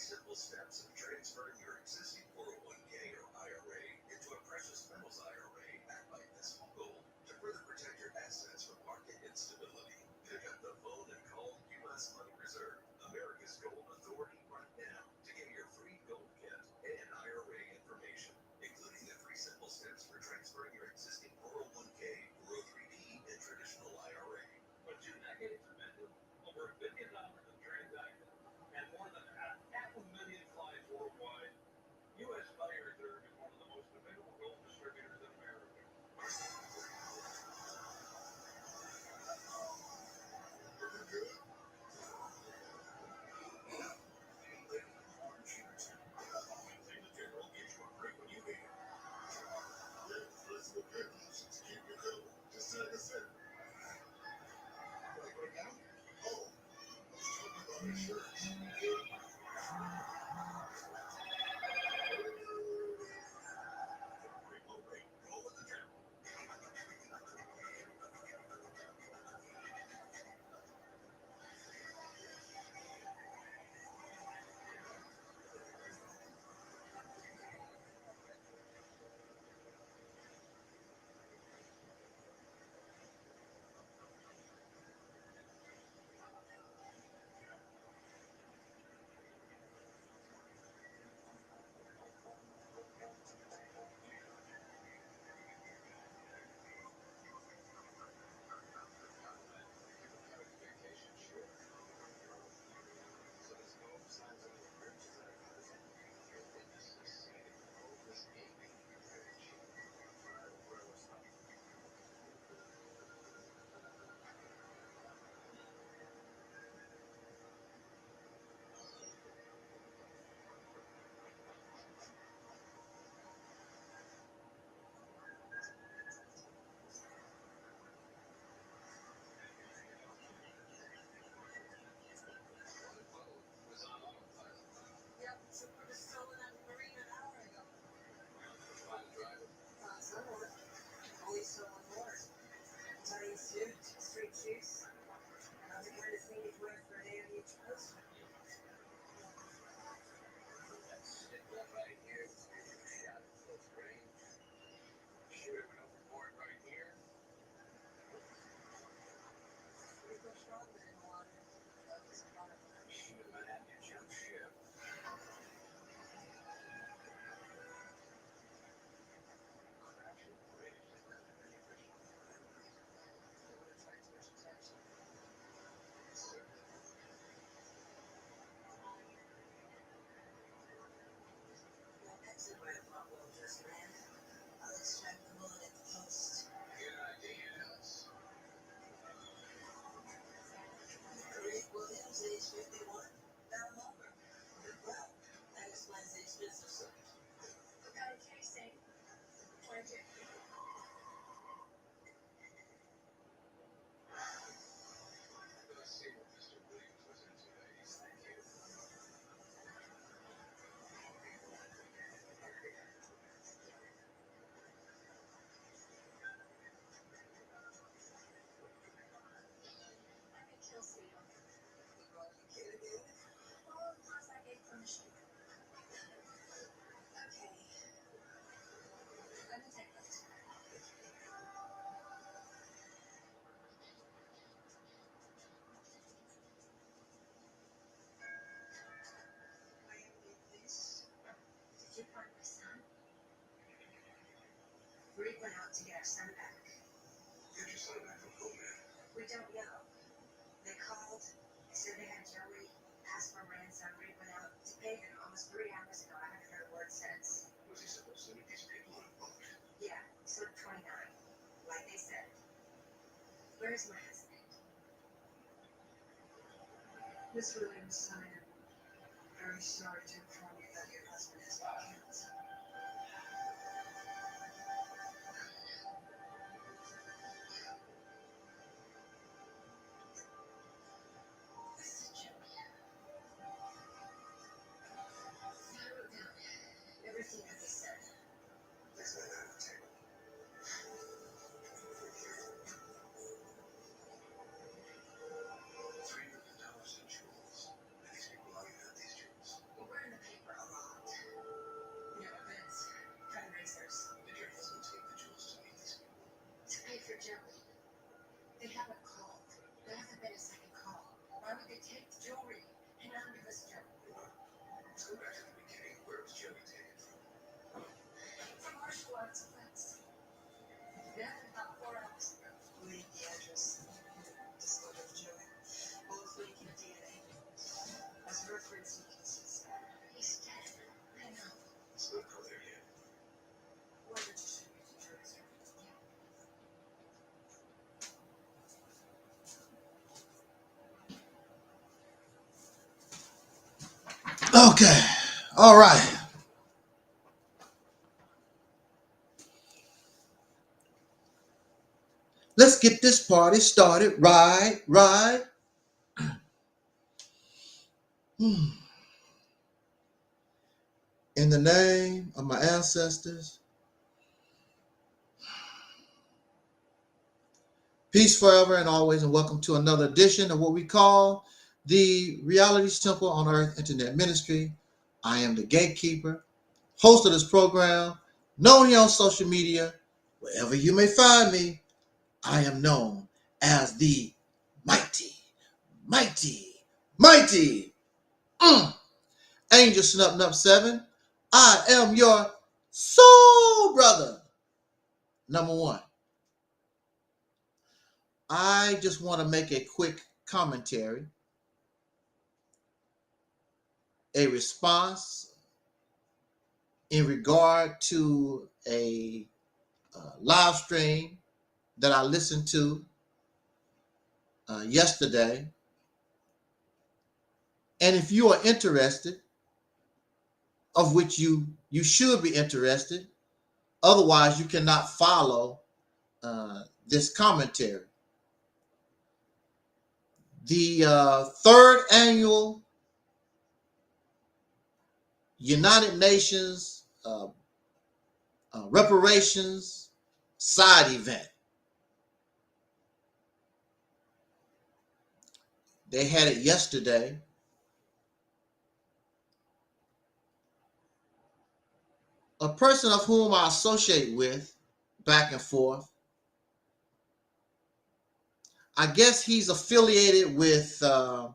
simple steps of transferring your existing 401k or IRA into a precious metals IRA backed by physical gold to further protect your assets from market instability. Pick up the phone and call U.S. Money Reserve, America's gold authority, right now to get your free gold kit and IRA information, including the 3 simple steps for transferring your existing 401k, 403b, and traditional IRA. For 2 decades of mending, over $1 billion in transactions, and more than 500,000 clients worldwide, U.S. Money Reserve is one of the most dependable gold distributors in America. Looking good? Think the General gives you a break when you need it. Yeah, flexible pay options to keep you covered. Just like I said. Like right now? Oh, I was talking about insurance. Roll with the General. Street shoes. Not the kind of thing you'd wear for a day on each coast. Stick that right here. Shot at close range. Shoot it overboard right here. We go stronger in the water. It's a lot of fun. Shoot it might have to jump ship. Crashing bridge. That's a great thought, we'll just land. I'll extract the bullet at the post. Good idea, Ellis. Rick Williams, age 51. Now longer. Well, that explains the expensive suit. Casey, 22. Let's see what Mr. Williams was into, ladies. Thank you. I'm a kill steal. The brought you kid again? Oh, plus I gave permission. Okay. I'm a technist. I am the police. Did you find my son? Reed went out to get our son back. Get your son back from home, man. We don't know. They called. They said they had Joey. Asked for ransom. Reed went out to pay them almost 3 hours ago. I haven't heard a word since. Was he supposed to meet these people on a boat? Yeah, slip 29. Like they said. Where's my husband? Miss Williams, I am very sorry to inform you that your husband has been killed. This is Joey. I wrote down everything that they said. Let's lay that on the table. $3 million in jewels. And these people know you got these jewels. Well, where for Joey. They haven't called. There hasn't been a second call. Why would they take the jewelry and not give us Joey? Let's go back to the beginning. Where was Joey taken from? From our squad's place. Death about 4 hours ago. Leave the address. Discovered of Joey. Both link in DNA. As reference sequences. He's dead. I know. Let's not go there yet. Why did you send me to Joey's reference? Okay. All right. Let's get this party started. Right. In the name of my ancestors, peace forever and always, and welcome to another edition of what we call the Realities Temple on Earth Internet Ministry. I am the gatekeeper, host of this program, known here on social media, wherever you may find me. I am known as the mighty Angel Snup 7. I am your soul brother, number one. I just want to make a quick commentary, a response in regard to a live stream that I listened to yesterday. And if you are interested, of which you should be interested, otherwise you cannot follow this commentary. The third annual United Nations Reparations side event. They had it yesterday. A person of whom I associate with back and forth, I guess he's affiliated with a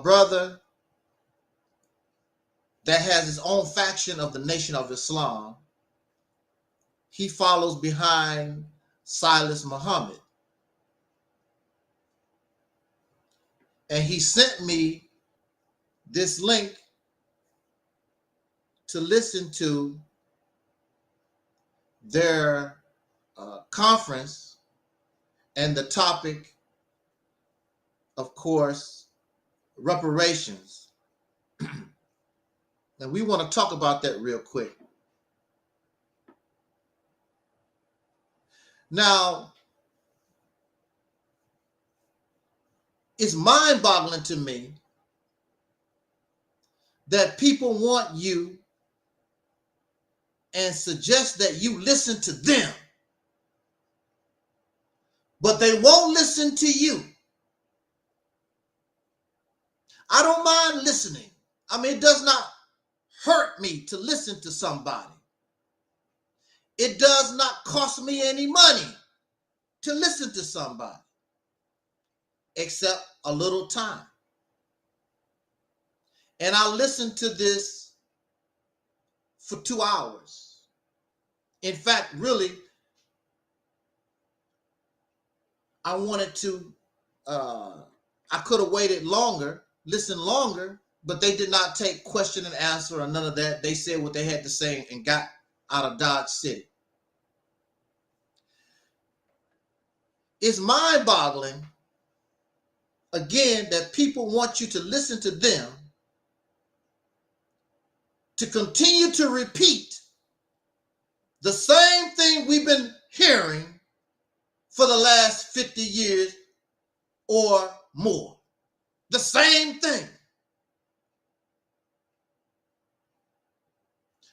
brother that has his own faction of the Nation of Islam. He follows behind Silas Muhammad. And he sent me this link to listen to their conference, and the topic, of course, reparations. And we want to talk about that real quick. Now, it's mind-boggling to me that people want you and suggest that you listen to them, but they won't listen to you. I don't mind listening. I mean, it does not hurt me to listen to somebody. It does not cost me any money to listen to somebody, except a little time. And I listened to this for 2 hours. In fact, really, I wanted to, I could have waited longer, listened longer, but they did not take question and answer or none of that. They said what they had to say and got out of Dodge City. It's mind-boggling, again, that people want you to listen to them, to continue to repeat the same thing we've been hearing for the last 50 years or more. The same thing.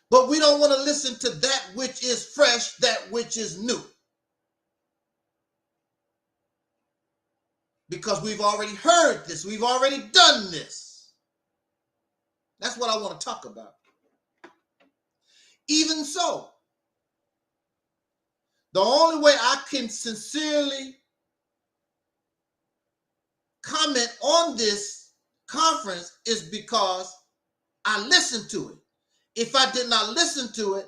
But we don't want to listen to that which is fresh, that which is new. Because we've already heard this. We've already done this. That's what I want to talk about. Even so, The only way I can sincerely comment on this conference is because I listened to it. If I did not listen to it,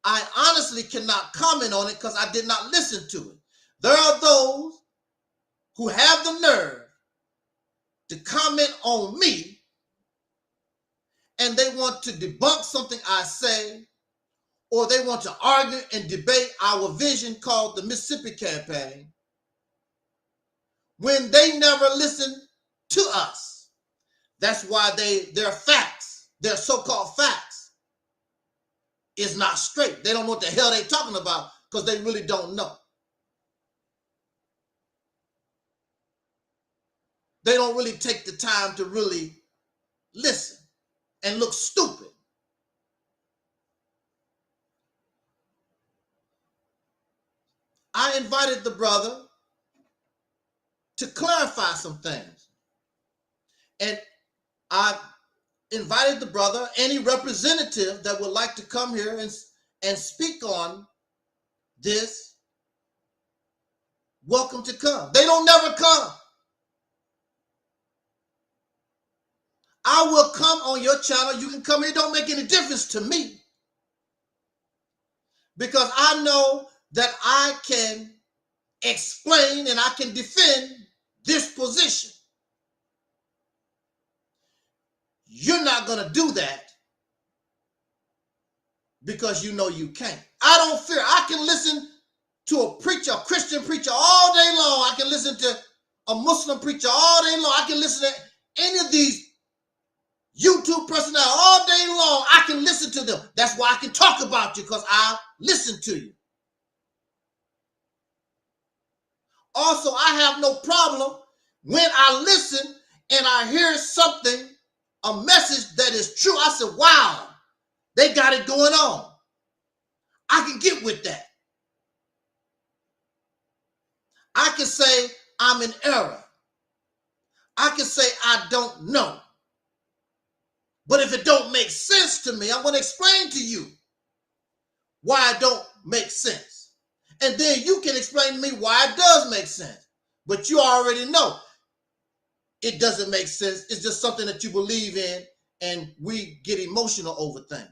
I honestly cannot comment on it because I did not listen to it. There are those who have the nerve to comment on me, and they want to debunk something I say, or they want to argue and debate our vision called the Mississippi Campaign, when they never listen to us. That's why their facts, their so-called facts, is not straight. They don't know what the hell they're talking about because they really don't know. They don't really take the time to really listen and look stupid. I invited the brother to clarify some things. And I invited the brother, any representative that would like to come here and speak on this, welcome to come. They don't never come. I will come on your channel. You can come here. It don't make any difference to me. Because I know that I can explain and I can defend this position. You're not going to do that because you know you can't. I don't fear. I can listen to a preacher, a Christian preacher all day long. I can listen to a Muslim preacher all day long. I can listen to any of these YouTube personalities all day long. I can listen to them. That's why I can talk about you, because I listen to you. Also, I have no problem when I listen and I hear something, a message that is true. I said, wow, they got it going on. I can get with that. I can say I'm in error. I can say I don't know. But if it don't make sense to me, I'm going to explain to you why it don't make sense. And then you can explain to me why it does make sense. But you already know it doesn't make sense. It's just something that you believe in, and we get emotional over things.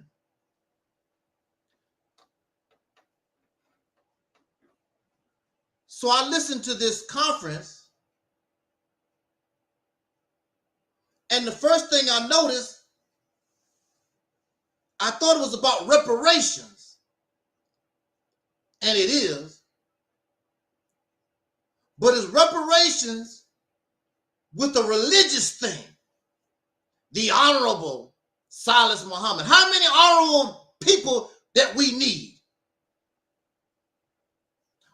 So I listened to this conference, and the first thing I noticed, I thought it was about reparations, and it is, but it's reparations with a religious thing. The Honorable Silas Muhammad. How many honorable people that we need?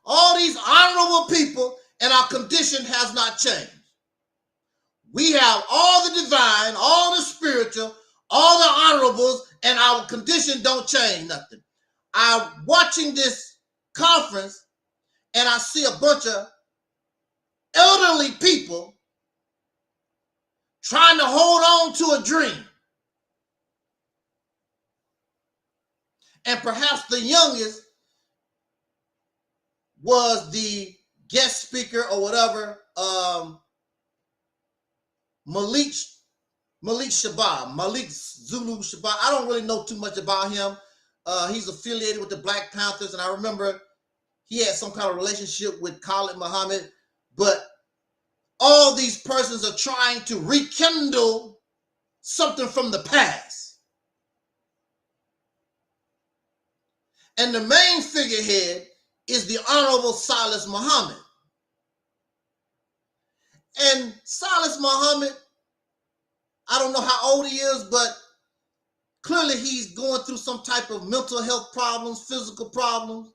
All these honorable people, and our condition has not changed. We have all the divine, all the spiritual, all the honorables, and our condition don't change nothing. I'm watching this conference, and I see a bunch of elderly people trying to hold on to a dream. And perhaps the youngest was the guest speaker or whatever, Malik Zulu Shabbat. I don't really know too much about him. He's affiliated with the Black Panthers, and I remember he had some kind of relationship with Khalid Muhammad. But all these persons are trying to rekindle something from the past. And the main figurehead is the Honorable Silas Muhammad. And Silas Muhammad, I don't know how old he is, but clearly he's going through some type of mental health problems, physical problems.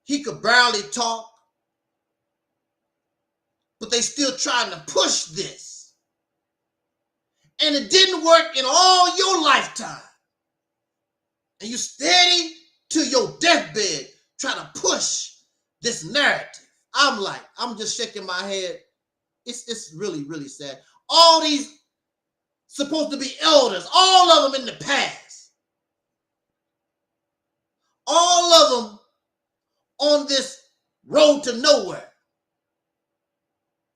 He could barely talk, but they still trying to push this. And it didn't work in all your lifetime. And you steady to your deathbed trying to push this narrative. I'm just shaking my head. It's really, really sad. All these supposed to be elders, all of them in the past. All of them on this road to nowhere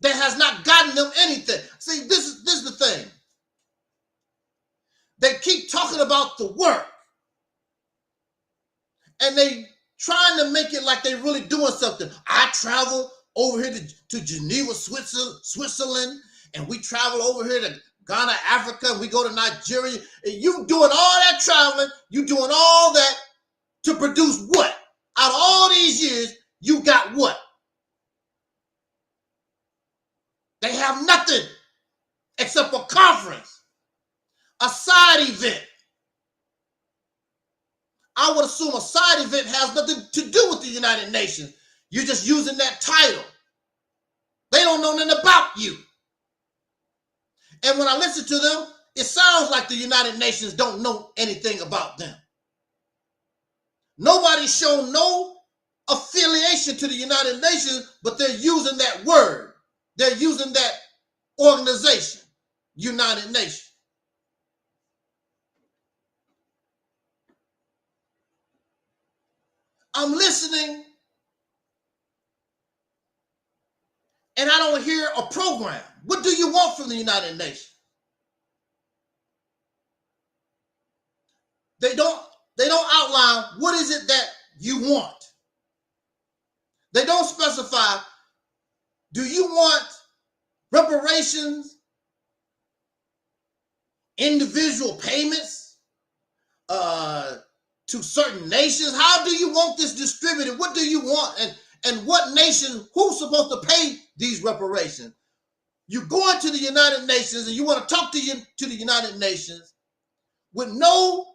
that has not gotten them anything. See, this is the thing. They keep talking about the work, and they trying to make it like they really doing something. I travel over here to Geneva, Switzerland, and we travel over here to Ghana, Africa, and we go to Nigeria. And you doing all that traveling, you doing all that to produce what? Out of all these years, you got what? They have nothing except a conference, a side event. I would assume a side event has nothing to do with the United Nations. You're just using that title. They don't know nothing about you. And when I listen to them, it sounds like the United Nations don't know anything about them. Nobody's shown no affiliation to the United Nations, but they're using that word. They're using that organization, United Nations. I'm listening, and I don't hear a program. What do you want from the United Nations? They don't outline what is it that you want. They don't specify, do you want reparations, individual payments, to certain nations? How do you want this distributed? What do you want? And what nation, who's supposed to pay these reparations? You go into the United Nations and you want to talk to the United Nations with no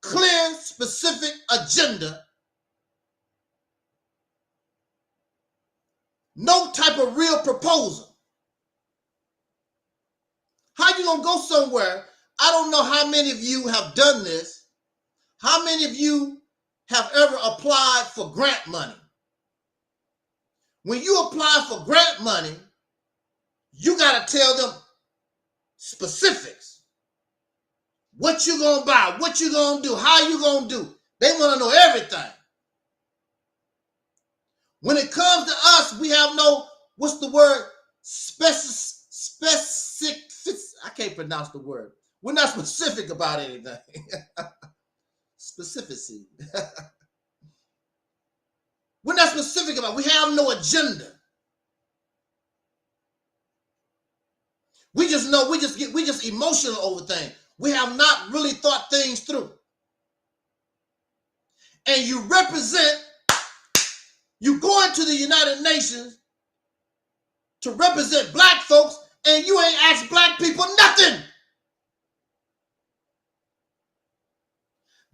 clear, specific agenda, no type of real proposal. How you gonna go somewhere? I don't know how many of you have done this. How many of you have ever applied for grant money? When you apply for grant money, you got to tell them specifics. What you going to buy, what you going to do, how you going to do. They want to know everything. When it comes to us, we have no, what's the word? Specific. I can't pronounce the word. We're not specific about anything. Specificity. We're not specific about it. We have no agenda. We just know we just emotional over things. We have not really thought things through. And you go into the United Nations to represent black folks, and you ain't asked black people nothing.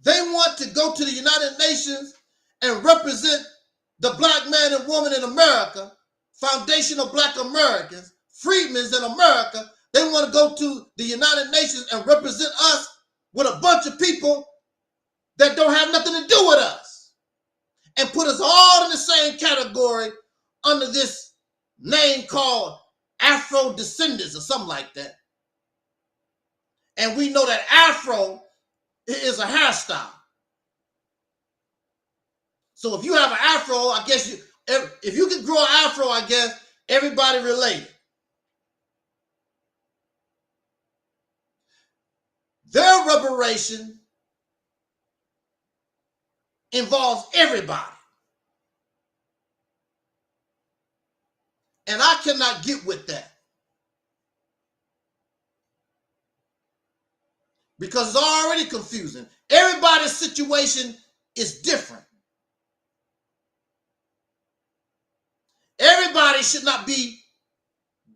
They want to go to the United Nations and represent the black man and woman in America, foundation of black Americans, freedmen in America. They want to go to the United Nations and represent us with a bunch of people that don't have nothing to do with us and put us all in the same category under this name called Afro descendants or something like that. And we know that Afro is a hairstyle. So if you have an Afro, I guess if you can grow an Afro, I guess everybody related. Their reparation involves everybody. And I cannot get with that. Because it's already confusing. Everybody's situation is different. Everybody should not be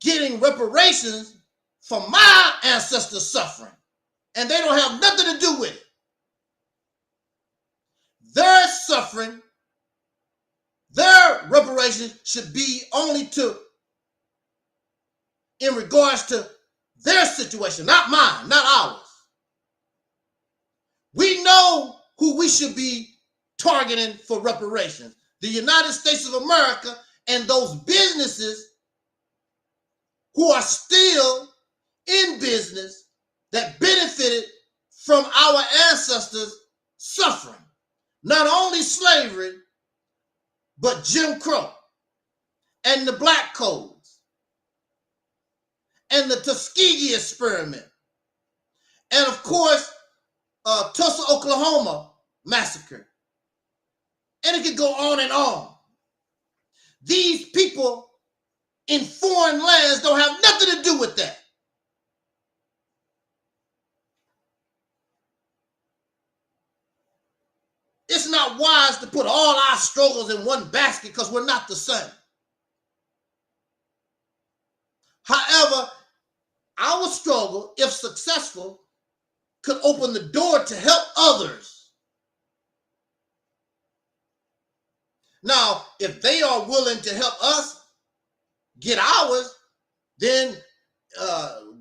getting reparations for my ancestors' suffering. And they don't have nothing to do with it. Their suffering, their reparations should be only in regards to their situation, not mine, not ours. We know who we should be targeting for reparations. The United States of America and those businesses who are still in business that benefited from our ancestors' suffering. Not only slavery, but Jim Crow and the Black Codes and the Tuskegee experiment. And of course, Tulsa, Oklahoma massacre. And it could go on and on. These people in foreign lands don't have nothing to do with that. It's not wise to put all our struggles in one basket because we're not the same. However, our struggle, if successful, could open the door to help others. Now, if they are willing to help us get ours, then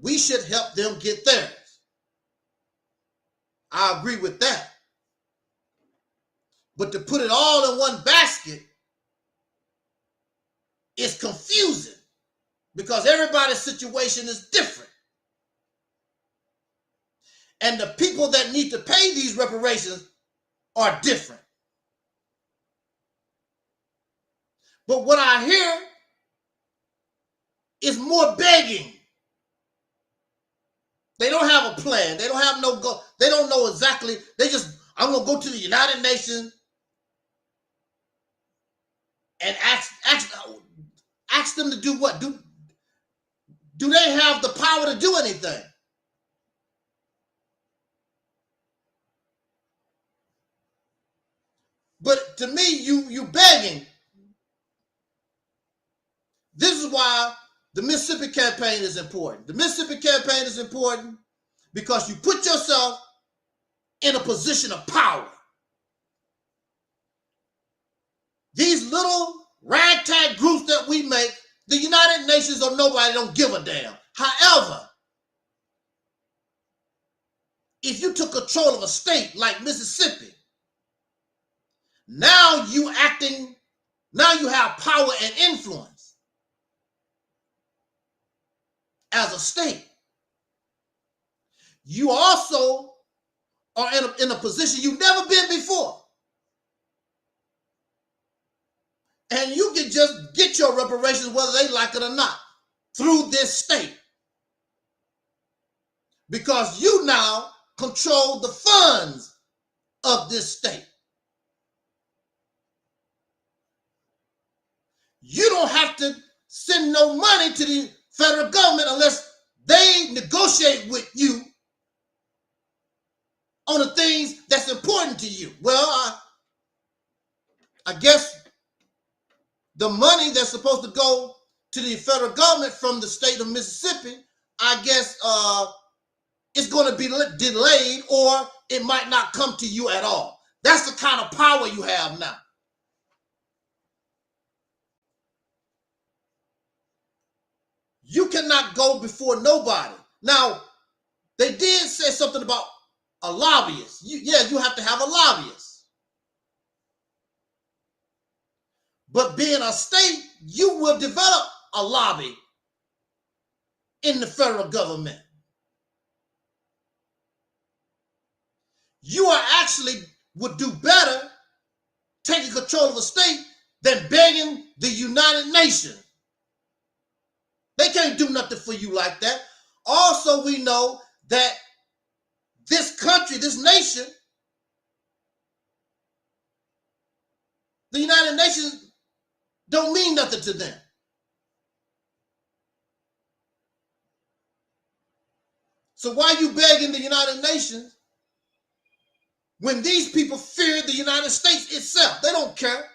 we should help them get theirs. I agree with that. But to put it all in one basket is confusing because everybody's situation is different. And the people that need to pay these reparations are different. But what I hear is more begging. They don't have a plan. They don't have no goal. They don't know exactly. They just, I'm going to go to the United Nations and ask them to do what? Do they have the power to do anything? But to me, you begging. This is why the Mississippi campaign is important. The Mississippi campaign is important because you put yourself in a position of power. These little ragtag groups that we make, the United Nations or nobody don't give a damn. However, if you took control of a state like Mississippi, now you have power and influence as a state. You also are in a position you've never been before. And you can just get your reparations whether they like it or not through this state. Because you now control the funds of this state. You don't have to send no money to the federal government unless they negotiate with you on the things that's important to you. Well, I guess the money that's supposed to go to the federal government from the state of Mississippi, I guess it's going to be delayed or it might not come to you at all. That's the kind of power you have now. You cannot go before nobody. Now, they did say something about a lobbyist. You have to have a lobbyist. But being a state, you will develop a lobby in the federal government. You are actually would do better taking control of the state than begging the United Nations. They can't do nothing for you like that. Also, we know that this country, this nation, the United Nations don't mean nothing to them. So why are you begging the United Nations when these people fear the United States itself? They don't care.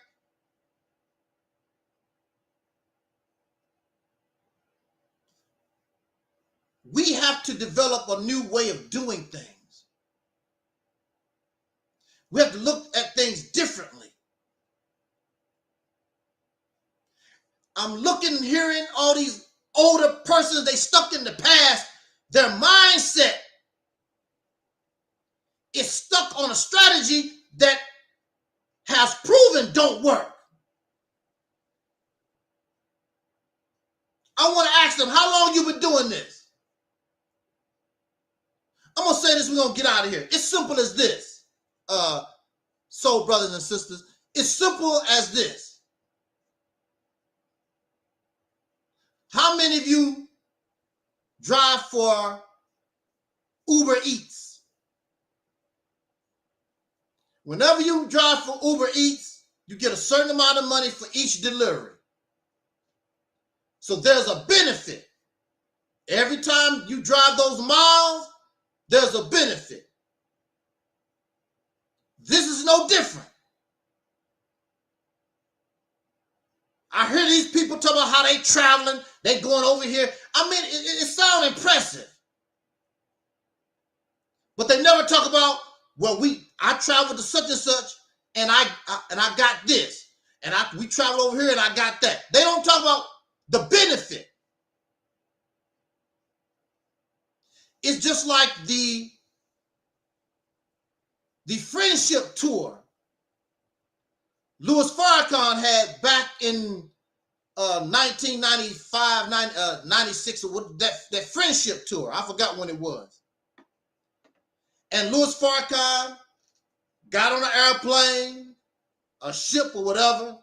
We have to develop a new way of doing things. We have to look at things differently. I'm looking and hearing all these older persons, they stuck in the past. Their mindset is stuck on a strategy that has proven don't work. I want to ask them, how long you been doing this? I'm going to say this, we're going to get out of here. It's simple as this. Soul brothers and sisters, it's simple as this. How many of you drive for Uber Eats? Whenever you drive for Uber Eats, you get a certain amount of money for each delivery. So there's a benefit. Every time you drive those miles, there's a benefit. This is no different. I hear these people talk about how they traveling, they going over here. I mean, it sounds impressive. But they never talk about, well, I traveled to such and such, and I got this. And we traveled over here and I got that. They don't talk about the benefit. It's just like the friendship tour Louis Farrakhan had back in 1995, 96, or that friendship tour. I forgot when it was. And Louis Farrakhan got on an airplane, a ship or whatever,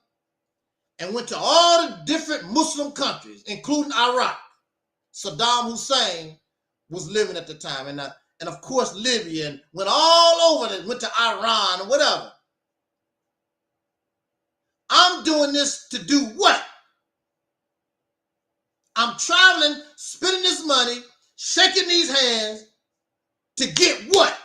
and went to all the different Muslim countries, including Iraq. Saddam Hussein was living at the time, and of course Libya, and went all over it, went to Iran or whatever. I'm doing this to do what? I'm traveling, spending this money, shaking these hands to get what?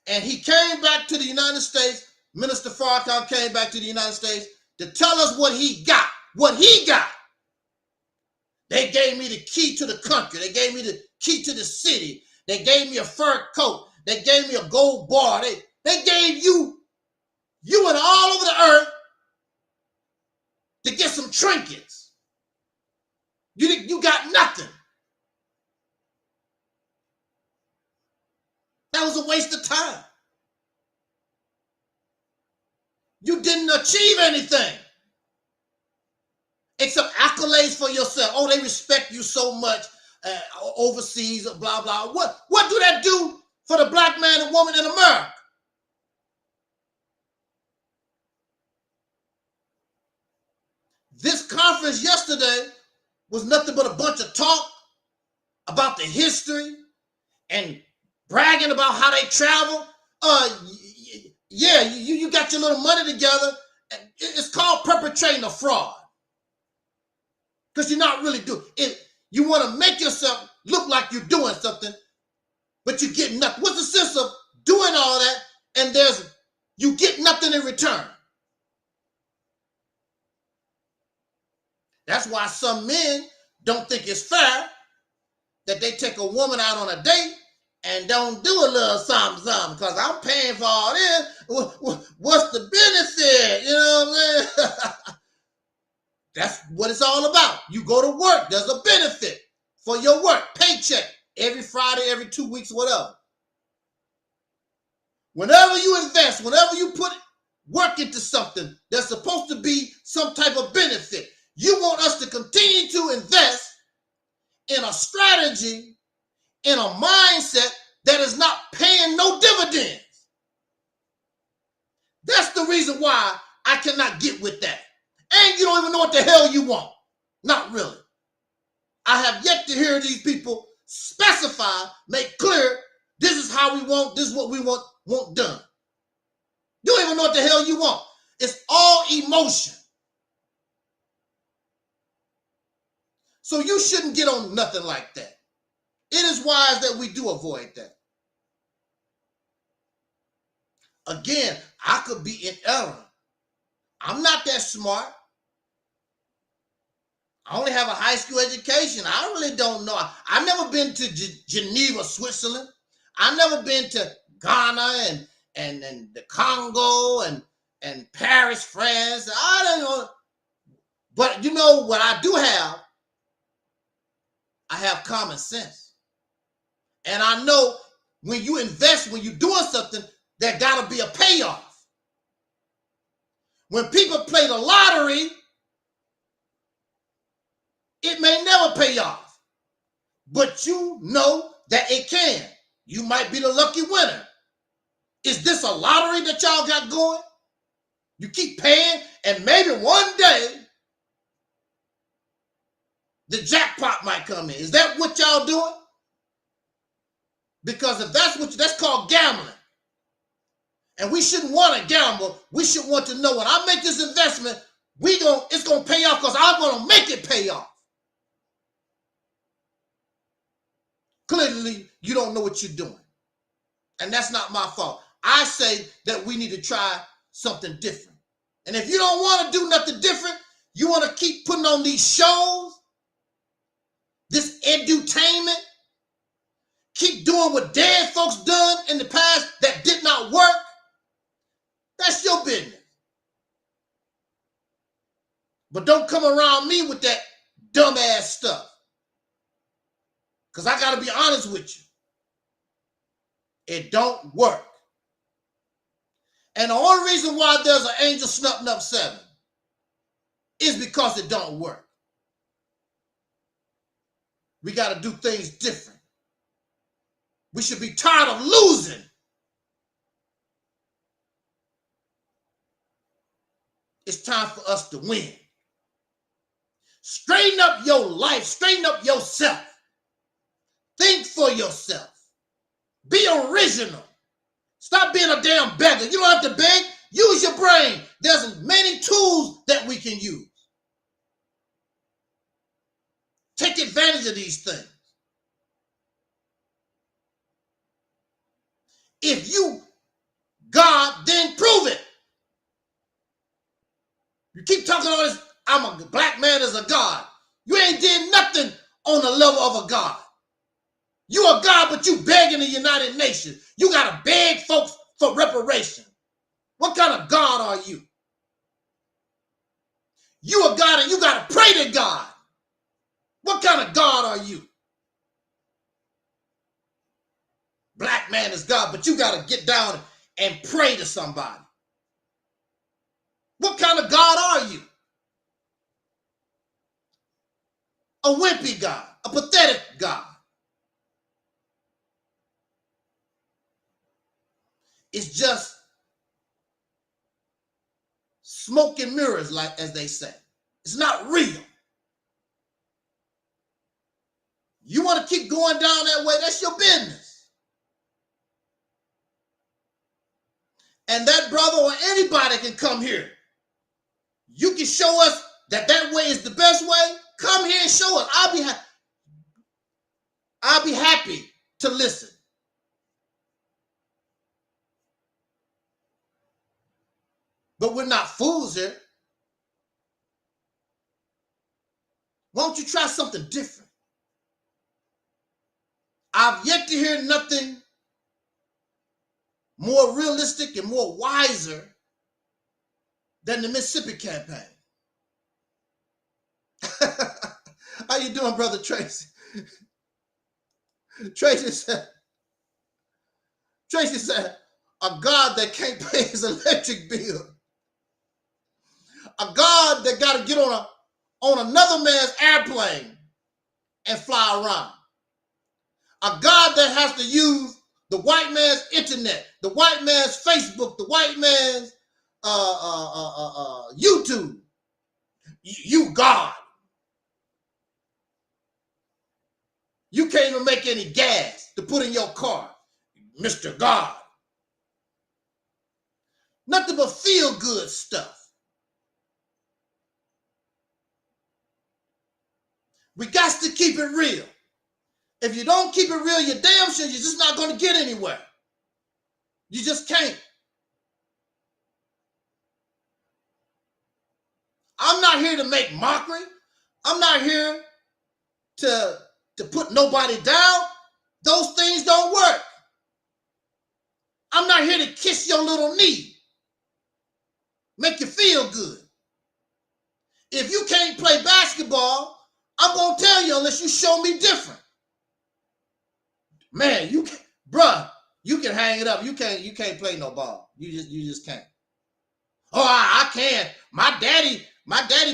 And he came back to the United States. Minister Farrakhan came back to the United States to tell us what he got. What he got. They gave me the key to the country. They gave me the key to the city. They gave me a fur coat. They gave me a gold bar. They gave you and all over the earth to get some trinkets. You got nothing. That was a waste of time. You didn't achieve anything except accolades for yourself. Oh, they respect you so much overseas, blah, blah. What do that do for the black man and woman in America? This conference yesterday was nothing but a bunch of talk about the history and bragging about how they travel. Yeah, you got your little money together. It's called perpetrating a fraud. Because you're not really doing it. You want to make yourself look like you're doing something, but you get nothing. What's the sense of doing all that and you get nothing in return? That's why some men don't think it's fair that they take a woman out on a date and don't do a little something, because I'm paying for all this. What's the benefit? You know what I'm saying? That's what it's all about. You go to work. There's a benefit for your work. Paycheck every Friday, every 2 weeks, whatever. Whenever you invest, whenever you put work into something, there's supposed to be some type of benefit. You want us to continue to invest in a strategy, in a mindset that is not paying no dividends. That's the reason why I cannot get with that. And you don't even know what the hell you want. Not really. I have yet to hear these people specify, make clear, this is how we want, this is what we want done. You don't even know what the hell you want. It's all emotion. So you shouldn't get on nothing like that. It is wise that we do avoid that. Again, I could be in error. I'm not that smart. I only have a high school education. I really don't know. I've never been to Geneva, Switzerland. I've never been to Ghana and the Congo and Paris, France. I don't know. But you know what I do have? I have common sense. And I know when you invest, when you're doing something, there got to be a payoff. When people play the lottery, it may never pay off. But you know that it can. You might be the lucky winner. Is this a lottery that y'all got going? You keep paying, and maybe one day the jackpot might come in. Is that what y'all doing? Because if that's called gambling. And we shouldn't want to gamble. We should want to know when I make this investment, it's gonna pay off because I'm gonna make it pay off. Clearly, you don't know what you're doing. And that's not my fault. I say that we need to try something different. And if you don't want to do nothing different, you want to keep putting on these shows, this edutainment, keep doing what dead folks done in the past that did not work, that's your business. But don't come around me with that dumbass stuff. Because I got to be honest with you. It don't work. And the only reason why there's an angel snuffing up 7 is because it don't work. We got to do things different. We should be tired of losing. It's time for us to win. Straighten up your life. Straighten up yourself. Think for yourself. Be original. Stop being a damn beggar. You don't have to beg. Use your brain. There's many tools that we can use. Take advantage of these things. If you God, then prove it. You keep talking all this, I'm a black man as a God. You ain't did nothing on the level of a God. You a God, but you begging the United Nations. You got to beg folks for reparation. What kind of God are you? You a God and you got to pray to God. What kind of God are you? Black man is God, but you got to get down and pray to somebody. What kind of God are you? A wimpy God, a pathetic God. It's just smoke and mirrors, like as they say. It's not real. You want to keep going down that way, that's your business. And that brother or anybody can come here. You can show us that way is the best way. Come here and show us. I'll be happy to listen. But we're not fools here. Why don't you try something different? I've yet to hear nothing more realistic and more wiser than the Mississippi campaign. How you doing, Brother Tracy? Tracy said, a God that can't pay his electric bill. A God that got to get on another man's airplane and fly around. A God that has to use the white man's internet, the white man's Facebook, the white man's YouTube. You God. You can't even make any gas to put in your car, Mr. God. Nothing but feel-good stuff. We got to keep it real. If you don't keep it real, you're damn sure you're just not going to get anywhere. You just can't. I'm not here to make mockery. I'm not here to put nobody down. Those things don't work. I'm not here to kiss your little knee. Make you feel good. If you can't play basketball, I'm going to tell you unless you show me different. Man, you can hang it up. You can't play no ball. You just can't. Oh, I can. My daddy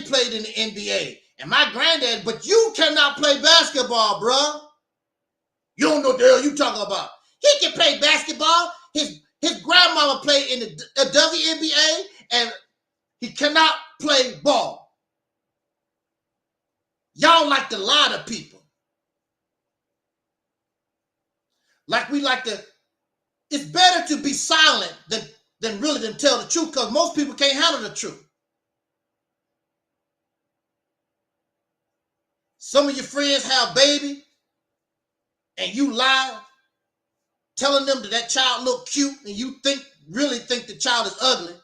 played in the NBA and my granddad, but you cannot play basketball, bruh. You don't know the hell you talking about. He can play basketball. His grandmama played in the WNBA and he cannot play ball. Y'all like to lie to people. Like we like to, it's better to be silent than really than tell the truth, because most people can't handle the truth. Some of your friends have baby and you lie, telling them that child look cute, and you really think the child is ugly.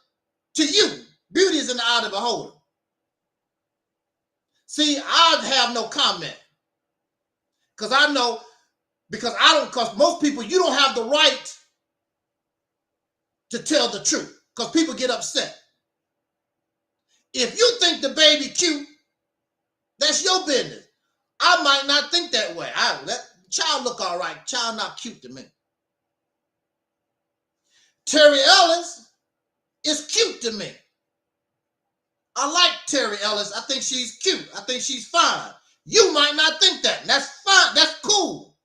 To you, beauty is in the eye of the beholder. See, I have no comment. Because most people, you don't have the right to tell the truth, because people get upset. If you think the baby cute, that's your business. I might not think that way. That child look all right. Child not cute to me. Terry Ellis is cute to me. I like Terry Ellis. I think she's cute. I think she's fine. You might not think that. And that's fine. That's cool.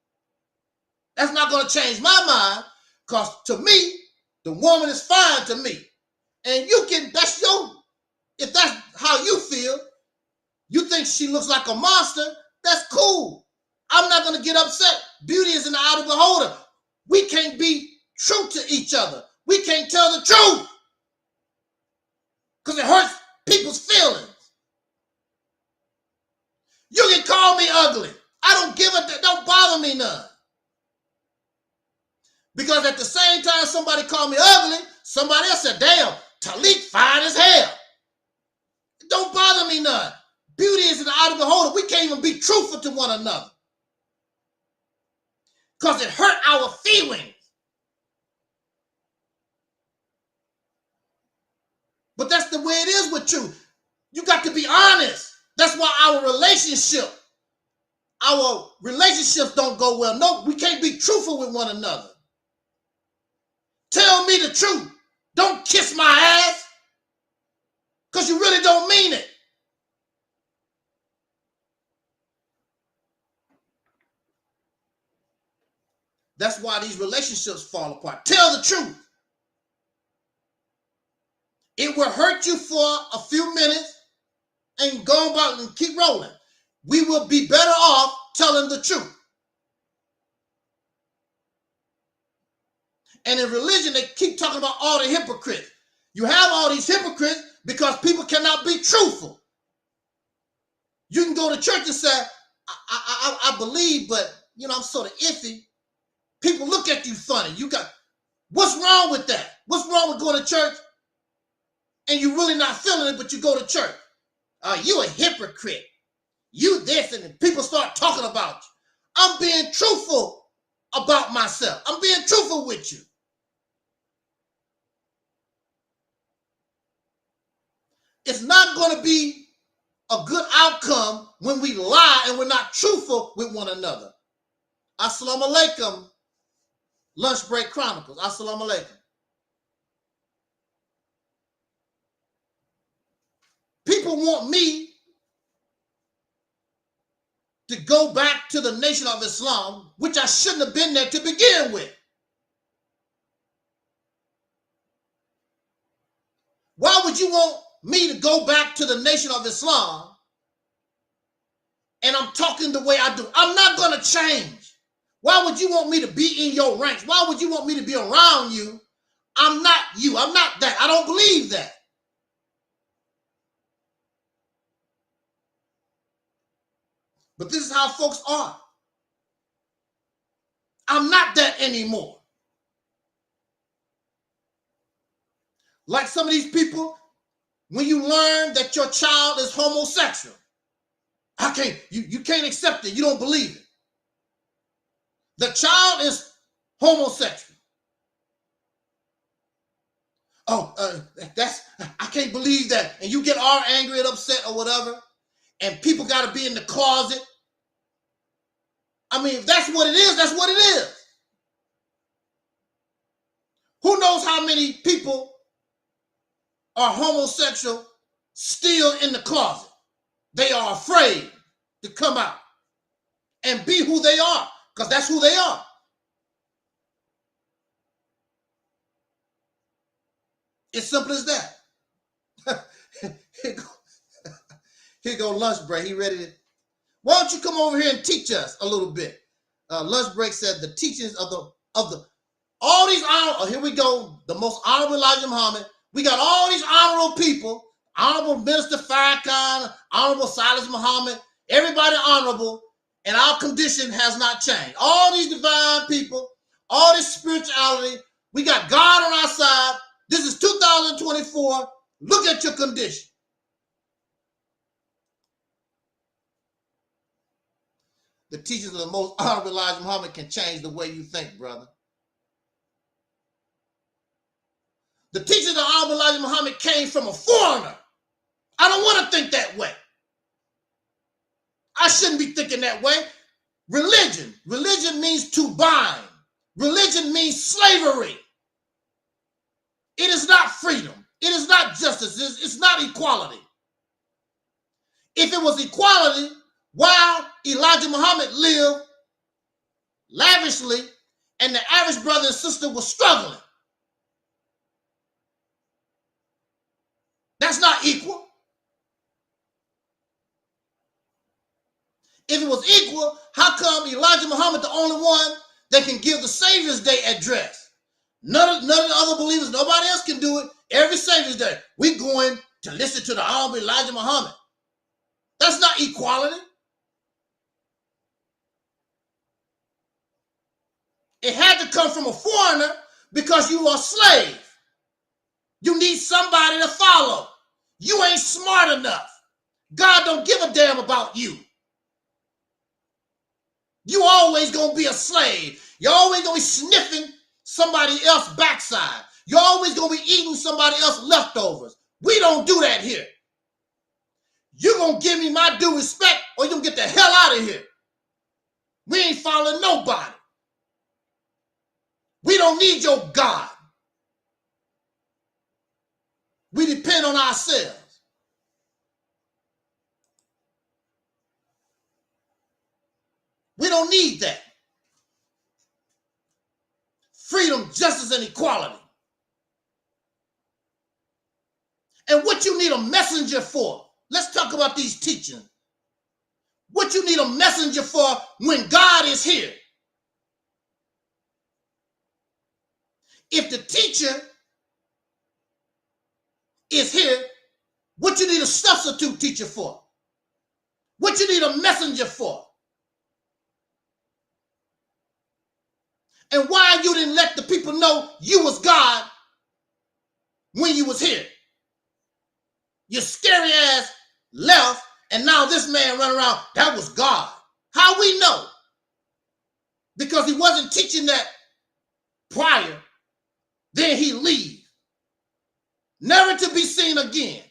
That's not going to change my mind, because to me, the woman is fine to me. And if that's how you feel, you think she looks like a monster, that's cool. I'm not going to get upset. Beauty is in the eye of the beholder. We can't be true to each other. We can't tell the truth, because it hurts people's feelings. You can call me ugly. I don't give a, don't bother me none. Because at the same time somebody called me ugly, somebody else said, damn, Taalik fine as hell. It don't bother me none. Beauty is in the eye of the beholder. We can't even be truthful to one another, because it hurt our feelings. But that's the way it is with truth. You got to be honest. That's why our relationships don't go well. No, we can't be truthful with one another. Tell me the truth. Don't kiss my ass, because you really don't mean it. That's why these relationships fall apart. Tell the truth. It will hurt you for a few minutes and go about and keep rolling. We will be better off telling the truth. And in religion, they keep talking about all the hypocrites. You have all these hypocrites because people cannot be truthful. You can go to church and say, I believe, but I'm sort of iffy. People look at you funny. What's wrong with that? What's wrong with going to church and you're really not feeling it, but you go to church? You a hypocrite. You this, and people start talking about you. I'm being truthful about myself. I'm being truthful with you. It's not going to be a good outcome when we lie and we're not truthful with one another. Assalamu alaikum, Lunch Break Chronicles. Assalamu alaikum. People want me to go back to the Nation of Islam, which I shouldn't have been there to begin with. Why would you want me to go back to the Nation of Islam and I'm talking the way I do? I'm not going to change. Why would you want me to be in your ranks? Why would you want me to be around you? I'm not you. I'm not that. I don't believe that. But this is how folks are. I'm not that anymore. Like some of these people, when you learn that your child is homosexual, you can't accept it. You don't believe it. The child is homosexual. I can't believe that. And you get all angry and upset or whatever. And people got to be in the closet. I mean, if that's what it is, that's what it is. Who knows how many people are homosexual still in the closet? They are afraid to come out and be who they are, because that's who they are. It's simple as that. Here go lunch break. He ready to Why don't you come over here and teach us a little bit? Lunch break said the teachings of the all these here we go, the most honorable Elijah Muhammad. We got all these honorable people, Honorable Minister Farrakhan, Honorable Silas Muhammad, everybody honorable, and our condition has not changed. All these divine people, all this spirituality, we got God on our side. This is 2024. Look at your condition. The teachings of the most honorable Elijah Muhammad can change the way you think, brother. The teachings of honorable Elijah Muhammad came from a foreigner. I don't want to think that way. I shouldn't be thinking that way. Religion means to bind. Religion means slavery. It is not freedom. It is not justice. It's not equality. If it was equality, while Elijah Muhammad lived lavishly and the average brother and sister was struggling, that's not equal. If it was equal, how come Elijah Muhammad the only one that can give the Savior's Day address? None of the other believers, nobody else can do it. Every Savior's Day, we're going to listen to the honorable Elijah Muhammad. That's not equality. It had to come from a foreigner because you are a slave. You need somebody to follow. You ain't smart enough. God don't give a damn about you. You always gonna be a slave. You're always gonna be sniffing somebody else's backside. You're always gonna be eating somebody else's leftovers. We don't do that here. You're gonna give me my due respect or you're gonna get the hell out of here. We ain't following nobody. We don't need your God. We depend on ourselves. We don't need that. Freedom, justice, and equality. And what you need a messenger for? Let's talk about these teachings. What you need a messenger for when God is here? If the teacher is here, what you need a substitute teacher for? What you need a messenger for? And why you didn't let the people know you was God when you was here? Your scary ass left, and now this man running around, that was God. How we know? Because he wasn't teaching that prior. Then he leave. Never to be seen again.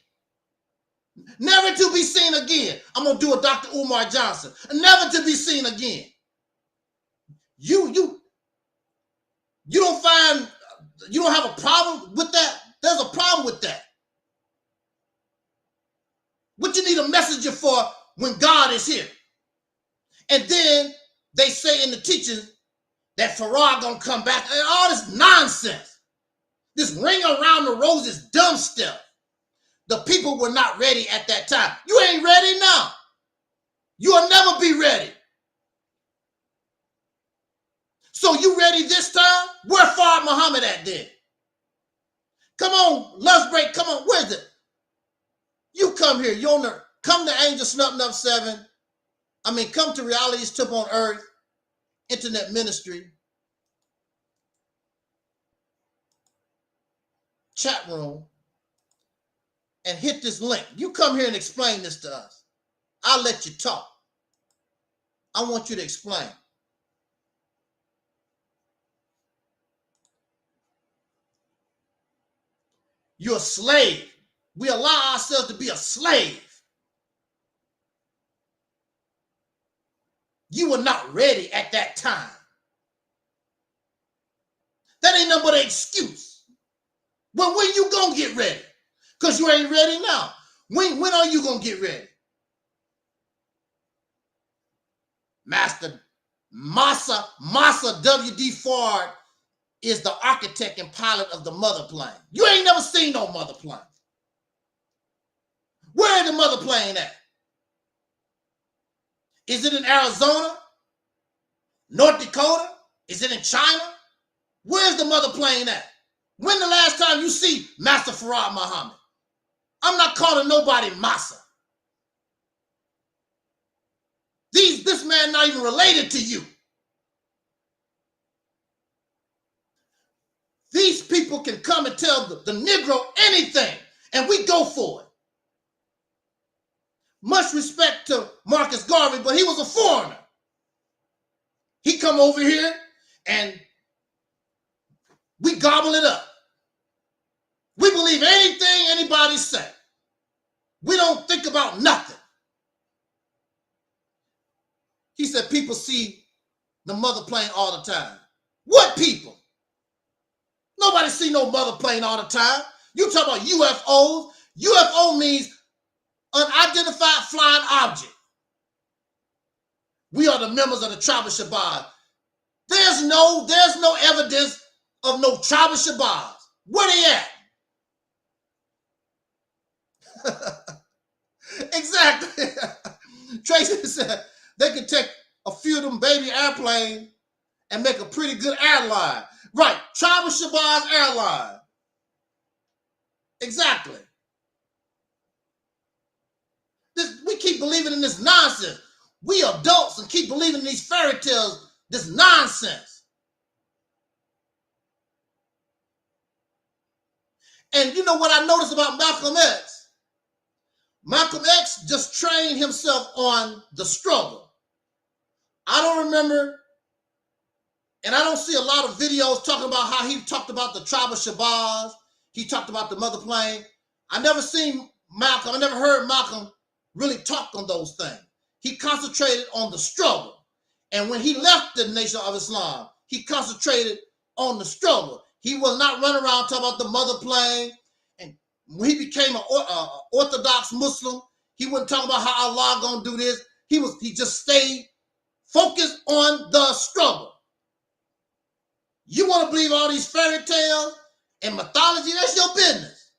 Never to be seen again. I'm going to do a Dr. Umar Johnson. Never to be seen again. You don't find, you don't have a problem with that? There's a problem with that. What you need a messenger for when God is here? And then they say in the teachings that Farah gonna come back and all this nonsense. This ring around the roses dumb stuff. The people were not ready at that time. You ain't ready now. You'll never be ready. So you ready this time? Where Farah Muhammad at then? Come on, lunch break, come on, where's it? You come here, come to Angel Snuffing Up 7. Come to Reality's Tip on Earth, Internet Ministry, chat room, and hit this link. You come here and explain this to us. I'll let you talk. I want you to explain. You're a slave. We allow ourselves to be a slave. You were not ready at that time. That ain't nothing but an excuse. Well, when you gonna get ready? Because you ain't ready now. When are you gonna get ready? Master Massa W.D. Ford is the architect and pilot of the mother plane. You ain't never seen no mother plane. Where is the mother plane at? Is it in Arizona? North Dakota? Is it in China? Where's the mother plane at? When the last time you see Master Farad Muhammad? I'm not calling nobody Massa. This man not even related to you. These people can come and tell the Negro anything, and we go for it. Much respect to Marcus Garvey, but he was a foreigner. He come over here, and we gobble it up. We believe anything anybody say. We don't think about nothing. He said people see the mother plane all the time. What people? Nobody see no mother plane all the time. You talk about UFOs. UFO means unidentified flying object. We are the members of the tribe of Shabazz. There's no evidence of no tribe of Shabazz. Where they at? Exactly. Tracy said they could take a few of them baby airplanes and make a pretty good airline. Right, tribe of Shabazz airline. Exactly. We keep believing in this nonsense. We adults and keep believing in these fairy tales, this nonsense. And you know what I noticed about Malcolm X? Malcolm X just trained himself on the struggle. I don't remember, and I don't see a lot of videos talking about how he talked about the tribe of Shabazz. He talked about the mother plane. I never seen Malcolm, I never heard Malcolm really talk on those things. He concentrated on the struggle. And when he left the Nation of Islam, he concentrated on the struggle. He was not running around talking about the mother plane. And when he became an Orthodox Muslim, he wasn't talking about how Allah gonna do this. He just stayed focused on the struggle. You want to believe all these fairy tales and mythology? That's your business.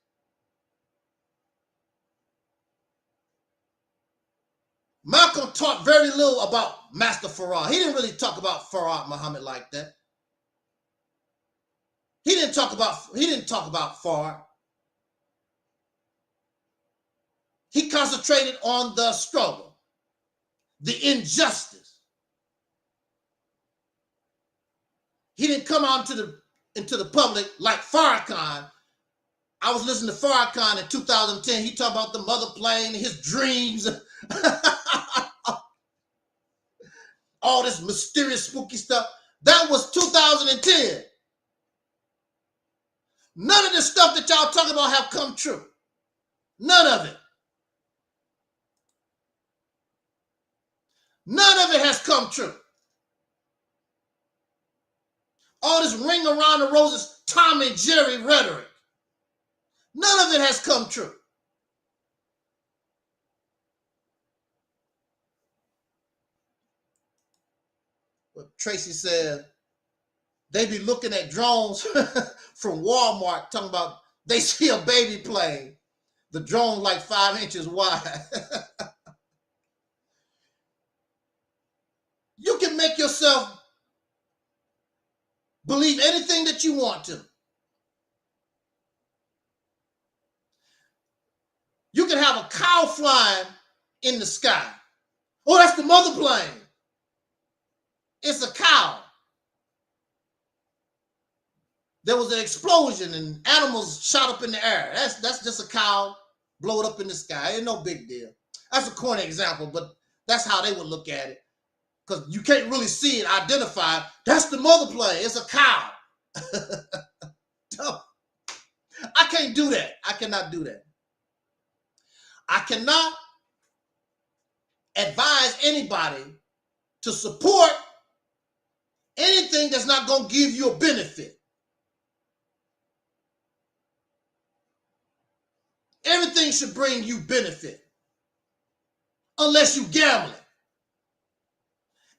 Malcolm talked very little about Master Farad. He didn't really talk about Farad Muhammad like that. He didn't talk about Farad. He concentrated on the struggle, the injustice. He didn't come out into the public like Farrakhan. I was listening to Farrakhan in 2010. He talked about the mother plane, his dreams, all this mysterious, spooky stuff. That was 2010. None of the stuff that y'all talking about have come true. None of it. None of it has come true. All this ring around the roses, Tom and Jerry rhetoric. None of it has come true. But Tracy said they be looking at drones from Walmart talking about they see a baby plane. The drone like 5 inches wide. You can make yourself believe anything that you want to. You can have a cow flying in the sky. Oh, that's the mother plane. It's a cow. There was an explosion and animals shot up in the air. That's just a cow blowing up in the sky. Ain't no big deal. That's a corny example, but that's how they would look at it. Because you can't really see it identified. That's the mother plane. It's a cow. I can't do that. I cannot do that. I cannot advise anybody to support anything that's not going to give you a benefit. Everything should bring you benefit. Unless you gambling.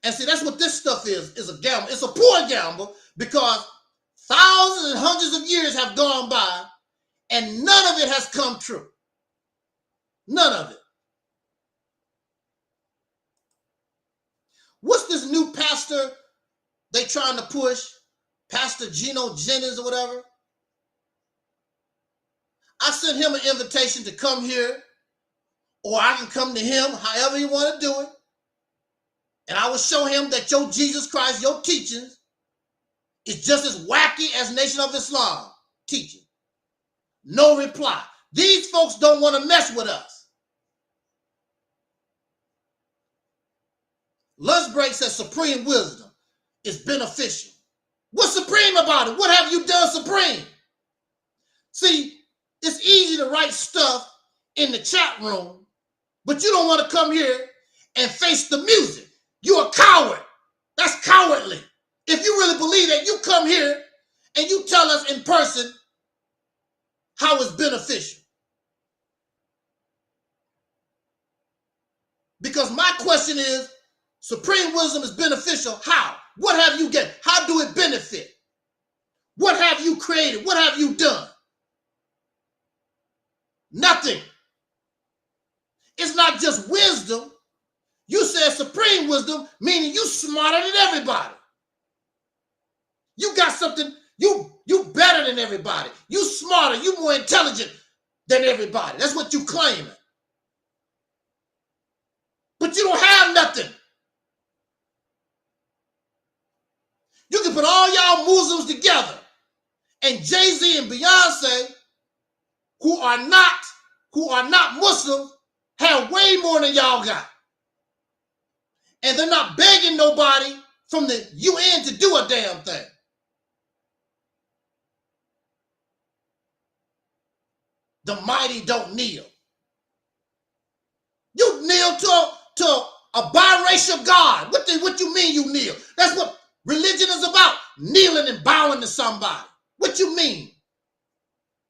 And see, that's what this stuff is a gamble. It's a poor gamble because thousands and hundreds of years have gone by and none of it has come true. None of it. What's this new pastor they trying to push? Pastor Geno Jennings or whatever. I sent him an invitation to come here, or I can come to him, however you want to do it. And I will show him that your Jesus Christ, your teachings, is just as wacky as Nation of Islam teaching. No reply. These folks don't want to mess with us. Lunch break says supreme wisdom is beneficial. What's supreme about it? What have you done supreme? See, it's easy to write stuff in the chat room, but you don't want to come here and face the music. You're a coward. That's cowardly. If you really believe that, you come here and you tell us in person how it's beneficial. Because my question is, supreme wisdom is beneficial. How? What have you get? How do it benefit? What have you created? What have you done? Nothing. It's not just wisdom. You said supreme wisdom, meaning you smarter than everybody. You got something, you better than everybody. You smarter, you more intelligent than everybody. That's what you claiming. But you don't have nothing. You can put all y'all Muslims together, and Jay-Z and Beyonce, who are not Muslims, have way more than y'all got. And they're not begging nobody from the UN to do a damn thing. The mighty don't kneel. You kneel to a biracial God. What you mean you kneel? That's what religion is about. Kneeling and bowing to somebody. What you mean?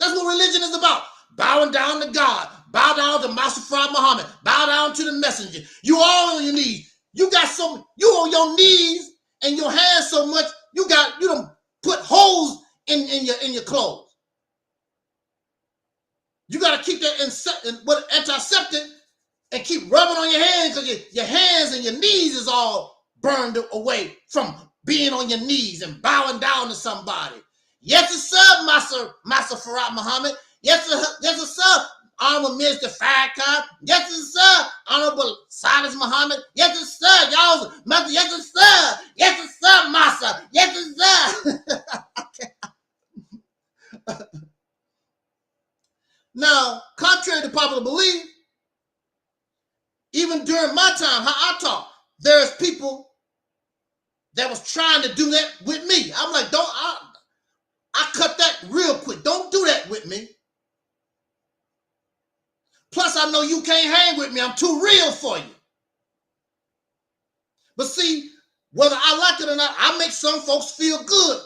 That's what religion is about. Bowing down to God. Bow down to Mustafa Muhammad. Bow down to the messenger. You all on your knees. You on your knees and your hands so much, you don't put holes in your clothes. You got to keep that antiseptic and keep rubbing on your hands, because your hands and your knees is all burned away from being on your knees and bowing down to somebody. Yes, sir, Master Farad Muhammad. Yes, sir, Honorable Minister Farrakhan. Yes, sir, Honorable Silas Muhammad. Yes, sir, y'all. Yes, sir. Yes, sir, Master. Yes, sir. Now, contrary to popular belief, even during my time, how I talk, there's people that was trying to do that with me. I'm like, I cut that real quick. Don't do that with me. Plus, I know you can't hang with me. I'm too real for you. But see, whether I like it or not, I make some folks feel good.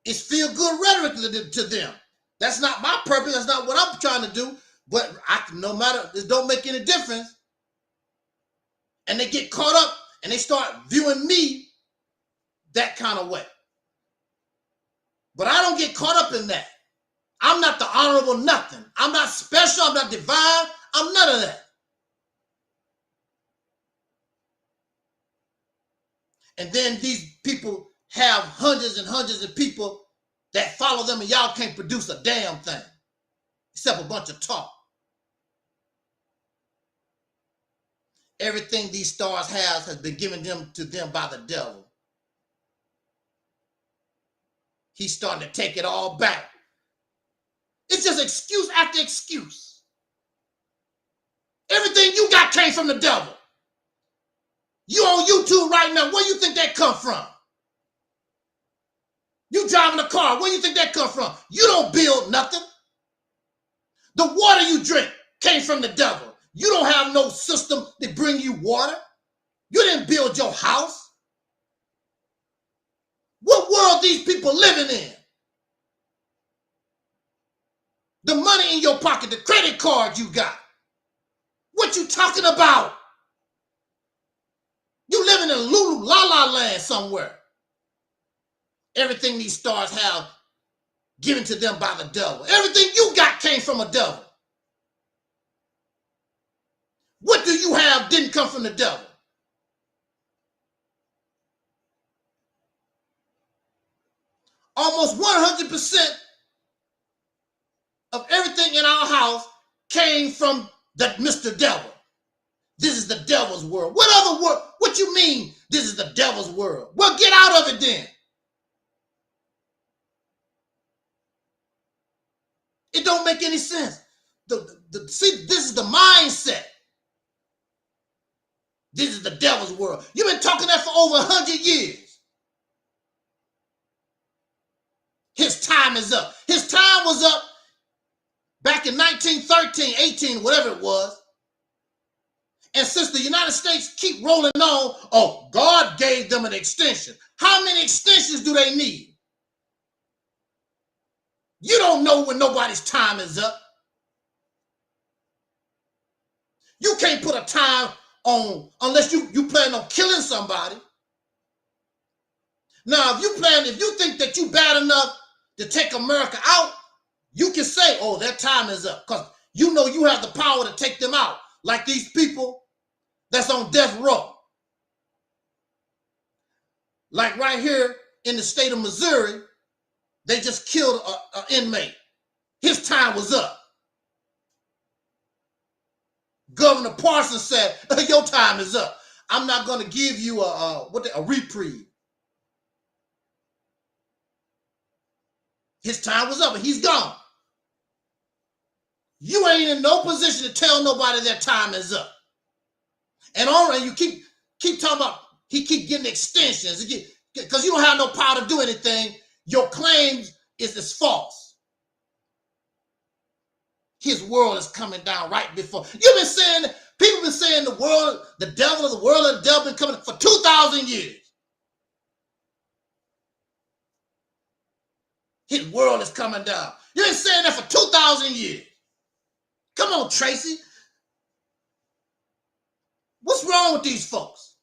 It's feel good rhetoric to them. That's not my purpose. That's not what I'm trying to do. But no matter, it don't make any difference. And they get caught up and they start viewing me that kind of way. But I don't get caught up in that. I'm not the honorable nothing. I'm not special. I'm not divine. I'm none of that. And then these people have hundreds and hundreds of people that follow them, and y'all can't produce a damn thing except a bunch of talk. Everything these stars have has been given to them by the devil. He's starting to take it all back. It's just excuse after excuse. Everything you got came from the devil. You on YouTube right now, where you think that come from? You driving a car, where you think that come from? You don't build nothing. The water you drink came from the devil. You don't have no system to bring you water. You didn't build your house. What world these people living in? The money in your pocket, the credit card you got. What you talking about? You living in Lulu La La Land somewhere. Everything these stars have given to them by the devil. Everything you got came from a devil. What do you have didn't come from the devil? Almost 100% of everything in our house came from that Mr. Devil. This is the devil's world. What other world? What you mean this is the devil's world? Well, get out of it then. It don't make any sense. See, this is the mindset. This is the devil's world. You've been talking that for over 100 years. His time is up. His time was up back in 1913, 18, whatever it was. And since the United States keep rolling on, oh, God gave them an extension. How many extensions do they need? You don't know when nobody's time is up. You can't put a time on unless you plan on killing somebody. Now, if you think that you bad enough to take America out, you can say, oh, their time is up, because you know you have the power to take them out, like these people that's on death row. Like right here in the state of Missouri, they just killed an inmate. His time was up. Governor Parsons said, your time is up. I'm not going to give you a reprieve. His time was up and he's gone. You ain't in no position to tell nobody their time is up. And all right, you keep talking about he keep getting extensions because you don't have no power to do anything. Your claim is false. His world is coming down right before. You've been saying, people been saying the world, the devil of the world of the devil been coming for 2,000 years. His world is coming down. You've been saying that for 2,000 years. Come on, Tracy. What's wrong with these folks?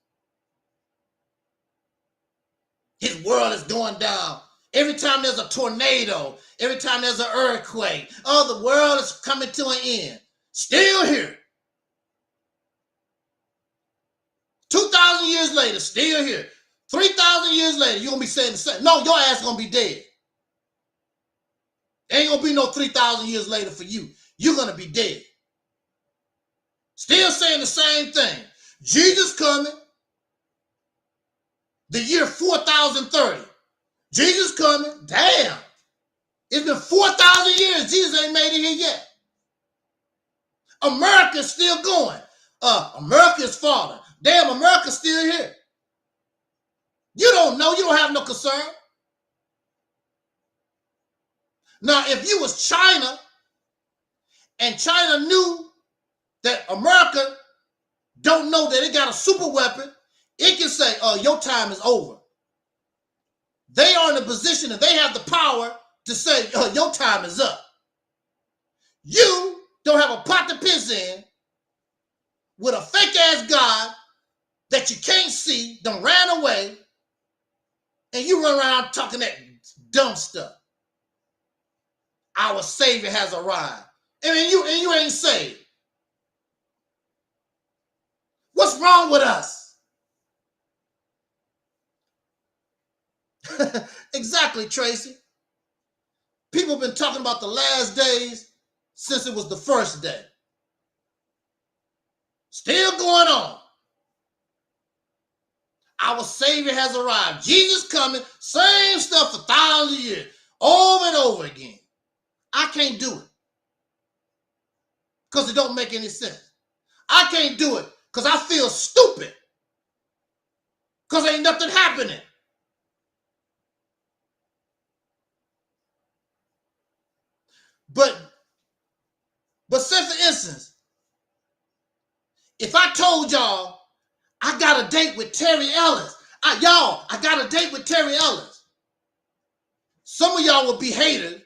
His world is going down. Every time there's a tornado, every time there's an earthquake, oh, the world is coming to an end. Still here. 2,000 years later, still here. 3,000 years later, you're going to be saying the same. No, your ass is going to be dead. Ain't going to be no 3,000 years later for you. You're going to be dead. Still saying the same thing. Jesus coming. The year 4030. Jesus coming. Damn. It's been 4,000 years. Jesus ain't made it here yet. America's still going. America is falling. Damn, America's still here. You don't know. You don't have no concern. Now, if you was China and China knew that America don't know that it got a super weapon, it can say, oh, your time is over. They are in a position and they have the power to say, oh, your time is up. You don't have a pot to piss in with a fake ass God that you can't see, done ran away, and you run around talking that dumb stuff. Our Savior has arrived. And you ain't saved. What's wrong with us? Exactly, Tracy. People have been talking about the last days since it was the first day. Still going on. Our Savior has arrived. Jesus coming. Same stuff for thousands of years. Over and over again. I can't do it. Because it don't make any sense. I can't do it because I feel stupid. Because ain't nothing happening. But say for instance, if I told y'all I got a date with Terry Ellis, I got a date with Terry Ellis. Some of y'all would be haters.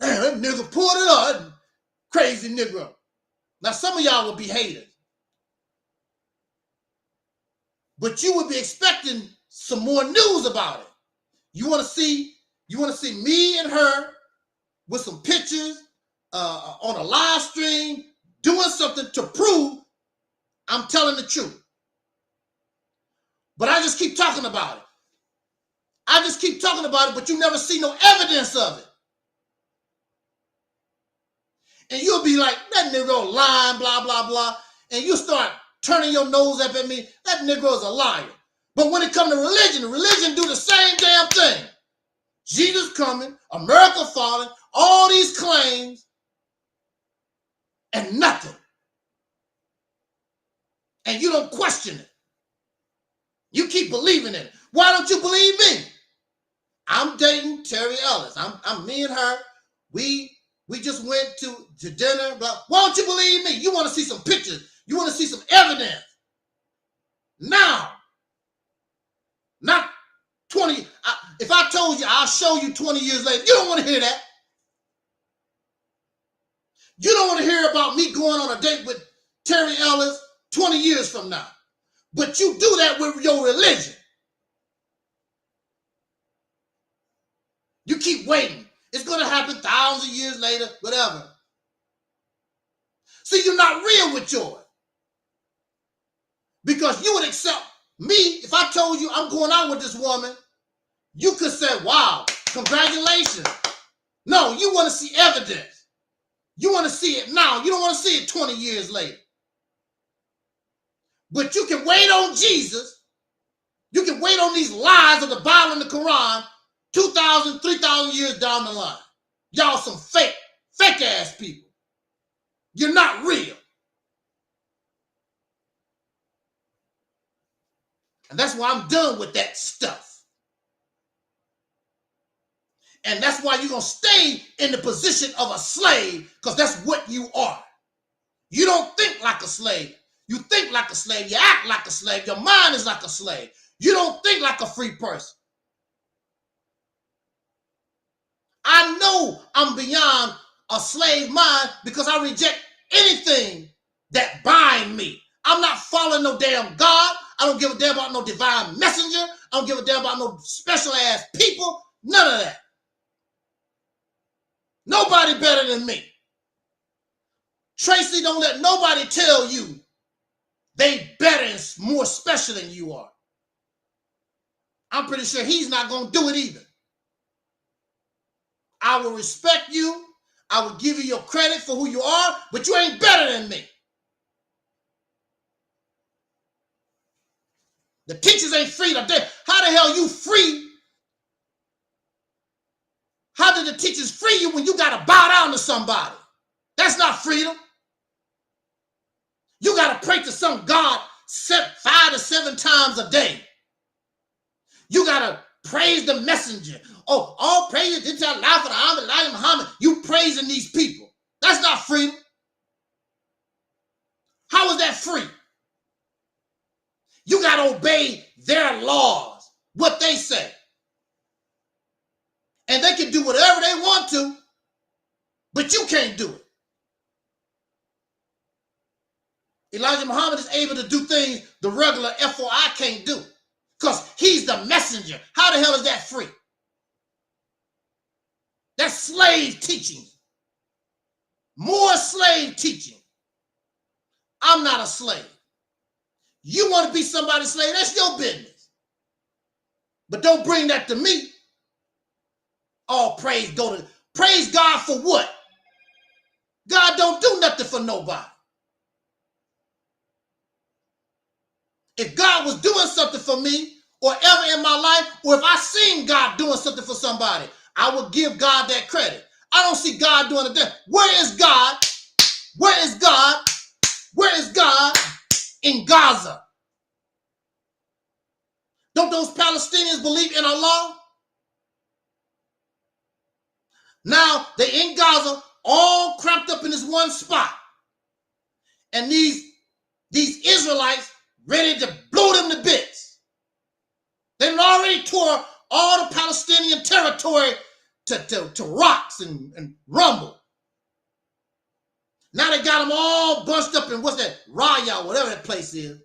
Man, that nigga pulled it up. Crazy nigga. Now some of y'all would be haters. But you would be expecting some more news about it. You want to see me and her with some pictures on a live stream doing something to prove I'm telling the truth. But I just keep talking about it. I just keep talking about it, but you never see no evidence of it. And you'll be like, that Negro lying, blah, blah, blah. And you start turning your nose up at me. That Negro is a liar. But when it comes to religion do the same damn thing. Jesus coming, America falling, all these claims, and nothing. And you don't question it. You keep believing in it. Why don't you believe me? I'm dating Terry Ellis. I'm me and her. We just went to dinner. Blah. Why don't you believe me? You want to see some pictures. You want to see some evidence. Now. Not 20. If I told you, I'll show you 20 years later. You don't want to hear that. You don't want to hear about me going on a date with Terry Ellis 20 years from now. But you do that with your religion. You keep waiting. It's going to happen thousands of years later, whatever. See, you're not real with yours. Because you would accept me, if I told you I'm going out with this woman, you could say, wow, congratulations. No, you want to see evidence. You want to see it now. You don't want to see it 20 years later. But you can wait on Jesus. You can wait on these lies of the Bible and the Quran 2,000, 3,000 years down the line. Y'all some fake ass people. You're not real. And that's why I'm done with that stuff. And that's why you're going to stay in the position of a slave, because that's what you are. You don't think like a slave. You think like a slave. You act like a slave. Your mind is like a slave. You don't think like a free person. I know I'm beyond a slave mind because I reject anything that bind me. I'm not following no damn God. I don't give a damn about no divine messenger. I don't give a damn about no special ass people. None of that. Nobody better than me. Tracy, don't let nobody tell you they better and more special than you are. I'm pretty sure he's not going to do it either. I will respect you. I will give you your credit for who you are, but you ain't better than me. The teachers ain't free. How the hell you free? How did the teachers free you when you got to bow down to somebody? That's not freedom. You got to pray to some God 5 to 7 times a day. You got to praise the messenger. Oh, all praise to Allah for the Muhammad. You praising these people. That's not freedom. How is that free? You got to obey their laws, what they say. And they can do whatever they want to, but you can't do it. Elijah Muhammad is able to do things the regular FOI can't do because he's the messenger. How the hell is that free? That's slave teaching. More slave teaching. I'm not a slave. You want to be somebody's slave, that's your business. But don't bring that to me. All praise praise God for what? God don't do nothing for nobody. If God was doing something for me or ever in my life, or if I seen God doing something for somebody, I would give God that credit. I don't see God doing it there. Where is God? Where is God? Where is God in Gaza? Don't those Palestinians believe in Allah? Now they in Gaza, all cramped up in this one spot. And these Israelites ready to blow them to bits. They've already tore all the Palestinian territory to rocks and rumble. Now they got them all bunched up in what's that? Raya, whatever that place is.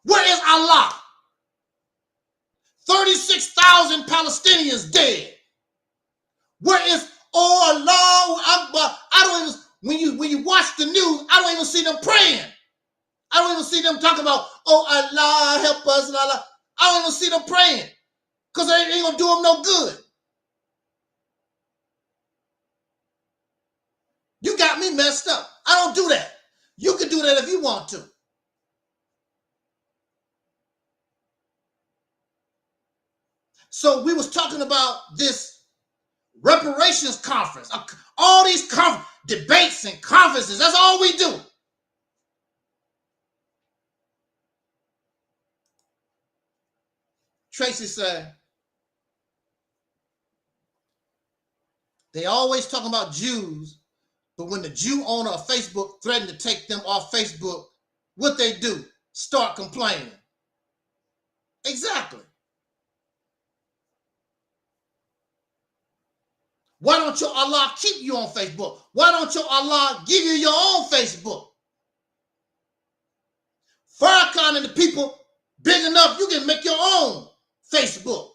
Where is Allah? 36,000 Palestinians dead. Where is Allahu Akbar? I don't even, when you watch the news, I don't even see them praying. I don't even see them talking about, oh, Allah, help us, Allah. I don't even see them praying because they ain't going to do them no good. You got me messed up. I don't do that. You can do that if you want to. So we was talking about this reparations conference. All these debates and conferences, that's all we do. Tracy said, they always talking about Jews, but when the Jew owner of Facebook threatened to take them off Facebook, what they do? Start complaining. Exactly. Why don't your Allah keep you on Facebook? Why don't your Allah give you your own Facebook? Farrakhan and the people big enough, you can make your own Facebook.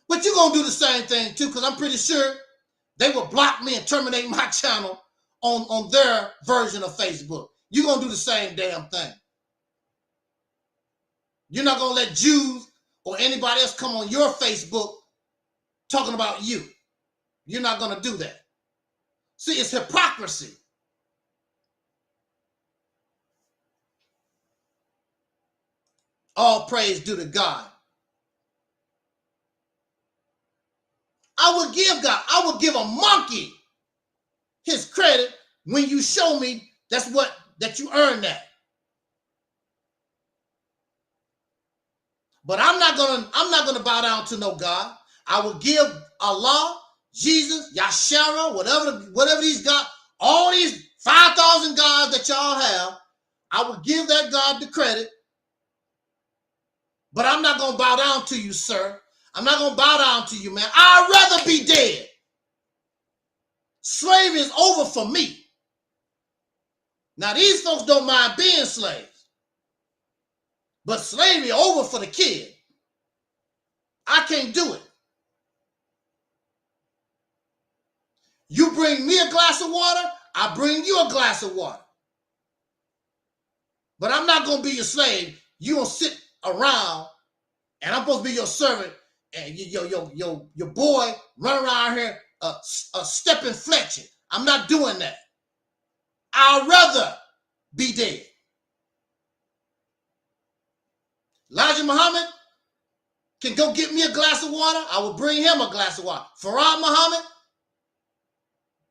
But you're going to do the same thing too, because I'm pretty sure they will block me and terminate my channel on their version of Facebook. You're going to do the same damn thing. You're not going to let Jews or anybody else come on your Facebook talking about you. You're not going to do that. See, it's hypocrisy. All praise due to God. I would give God, I would give a monkey his credit when you show me that you earned that. But I'm not gonna bow down to no God. I will give Allah, Jesus, Yashara, whatever these God, all these 5,000 gods that y'all have, I will give that God the credit. But I'm not gonna bow down to you, sir. I'm not gonna bow down to you, man. I'd rather be dead. Slavery is over for me. Now these folks don't mind being slaves, but slavery over for the kid. I can't do it. You bring me a glass of water, I bring you a glass of water. But I'm not gonna be your slave. You gonna sit around, and I'm supposed to be your servant, and your boy run around here stepping fletching. I'm not doing that. I'd rather be dead. Elijah Muhammad can go get me a glass of water. I will bring him a glass of water. Farad Muhammad,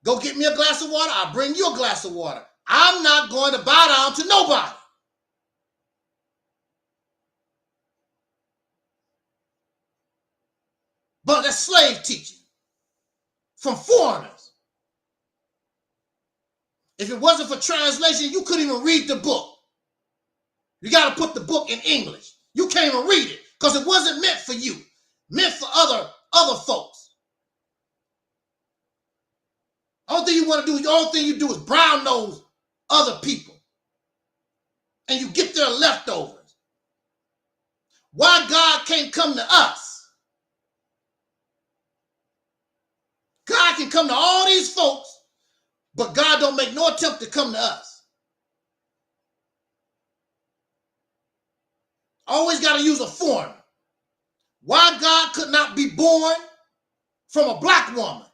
go get me a glass of water. I'll bring you a glass of water. I'm not going to bow down to nobody. But that's slave teaching from foreigners. If it wasn't for translation, you couldn't even read the book. You got to put the book in English. You can't even read it because it wasn't meant for you, meant for other folks. All thing you want to do, the only thing you do is brown nose other people, and you get their leftovers. Why God can't come to us? God can come to all these folks, but God don't make no attempt to come to us. Always got to use a foreigner. Why God could not be born from a black woman?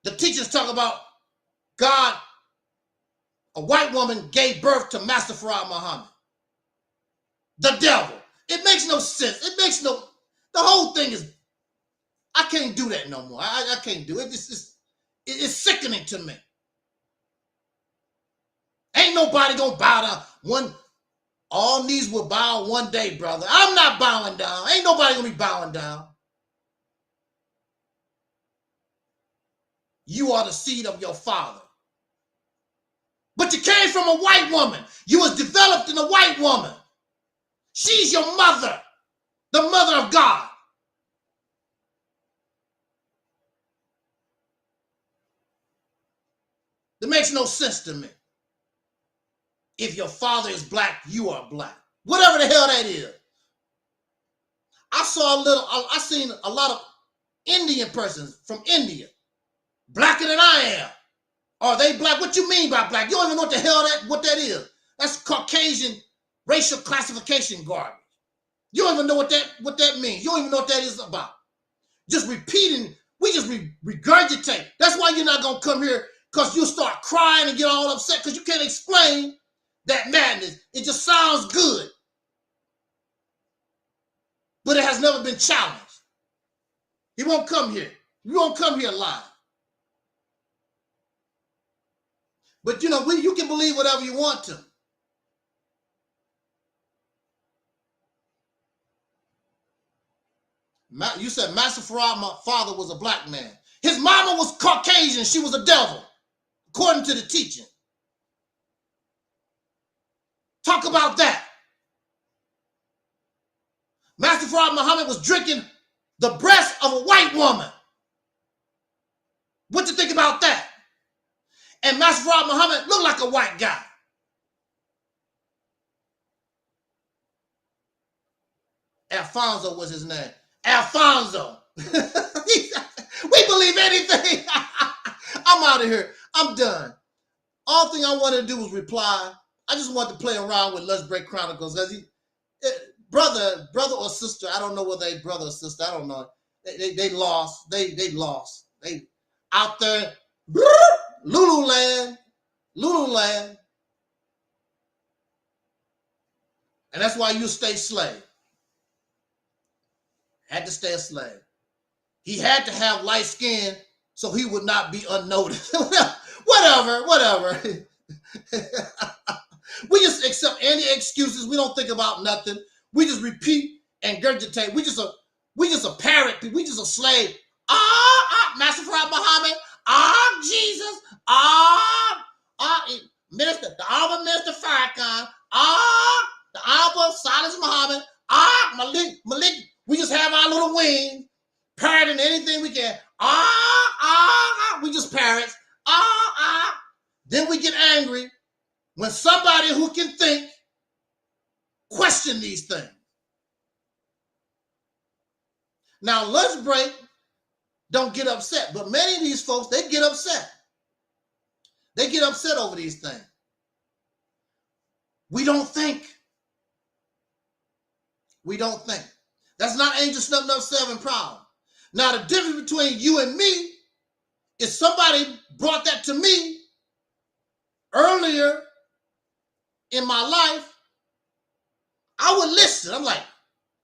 The teachers talk about God, a white woman gave birth to Master Farad Muhammad. The devil. It makes no sense. The whole thing is, I can't do that no more. I can't do it. It's sickening to me. Ain't nobody gonna bow down. All knees will bow one day, brother. I'm not bowing down. Ain't nobody gonna be bowing down. You are the seed of your father. But you came from a white woman. You was developed in a white woman. She's your mother, the mother of God. It makes no sense to me. If your father is black, you are black. Whatever the hell that is. I seen a lot of Indian persons from India, blacker than I am. Are they black? What you mean by black? You don't even know what the hell what that is. That's Caucasian racial classification garbage. You don't even know what that means. You don't even know what that is about. Just repeating, we just regurgitate. That's why you're not going to come here, because you'll start crying and get all upset because you can't explain that madness. It just sounds good, but it has never been challenged. He won't come here. You won't come here live. But you know, you can believe whatever you want to. You said Master Farad, my father, was a black man. His mama was Caucasian. She was a devil, according to the teaching. Talk about that. Master Farad Muhammad was drinking the breast of a white woman. What you think about that? And Master Farad Muhammad looked like a white guy. Alfonso was his name. Alfonso. We believe anything. I'm out of here. I'm done. All thing I wanted to do was reply. I just wanted to play around with Let's Break Chronicles, because brother or sister, I don't know whether they brother or sister, I don't know. They lost. They lost. They out there, Lululand. And that's why you stay slave. Had to stay a slave. He had to have light skin so he would not be unnoticed. whatever. We just accept any excuses. We don't think about nothing. We just repeat and regurgitate. We just a parrot. We just a slave. Master Farad Muhammad. Jesus. Minister, the Honorable Minister Farrakhan. The Honorable Silas Muhammad. Malik. We just have our little wings, parroting anything we can. We just parrots. Then we get angry when somebody who can think question these things. Now, Lunch Break don't get upset, but many of these folks, they get upset. They get upset over these things. We don't think. We don't think. That's not Angel Snubbing Up 7 problem. Now, the difference between you and me is somebody brought that to me earlier in my life. I would listen. I'm like,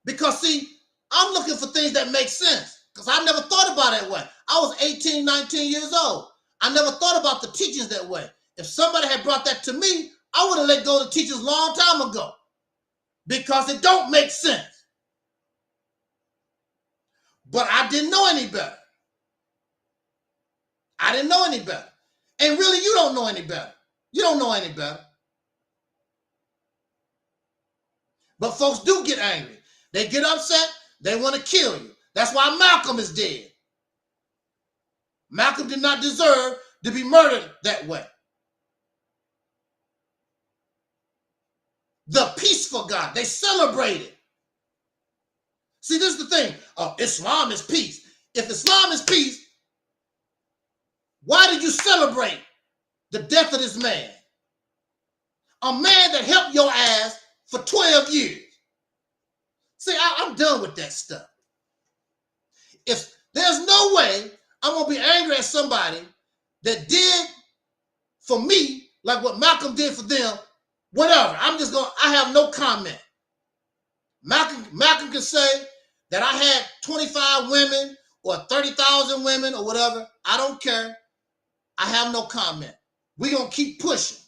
because see, I'm looking for things that make sense, because I never thought about it that way. I was 18, 19 years old. I never thought about the teachings that way. If somebody had brought that to me, I would have let go of the teachings a long time ago, because it don't make sense. But I didn't know any better. I didn't know any better. And really, you don't know any better. You don't know any better. But folks do get angry. They get upset. They want to kill you. That's why Malcolm is dead. Malcolm did not deserve to be murdered that way. The peaceful God, they celebrated. See, this is the thing. Islam is peace. If Islam is peace, why did you celebrate the death of this man? A man that helped your ass for 12 years. See, I'm done with that stuff. If there's no way I'm going to be angry at somebody that did for me like what Malcolm did for them, whatever. I have no comment. Malcolm can say that I had 25 women or 30,000 women or whatever. I don't care. I have no comment. We're going to keep pushing.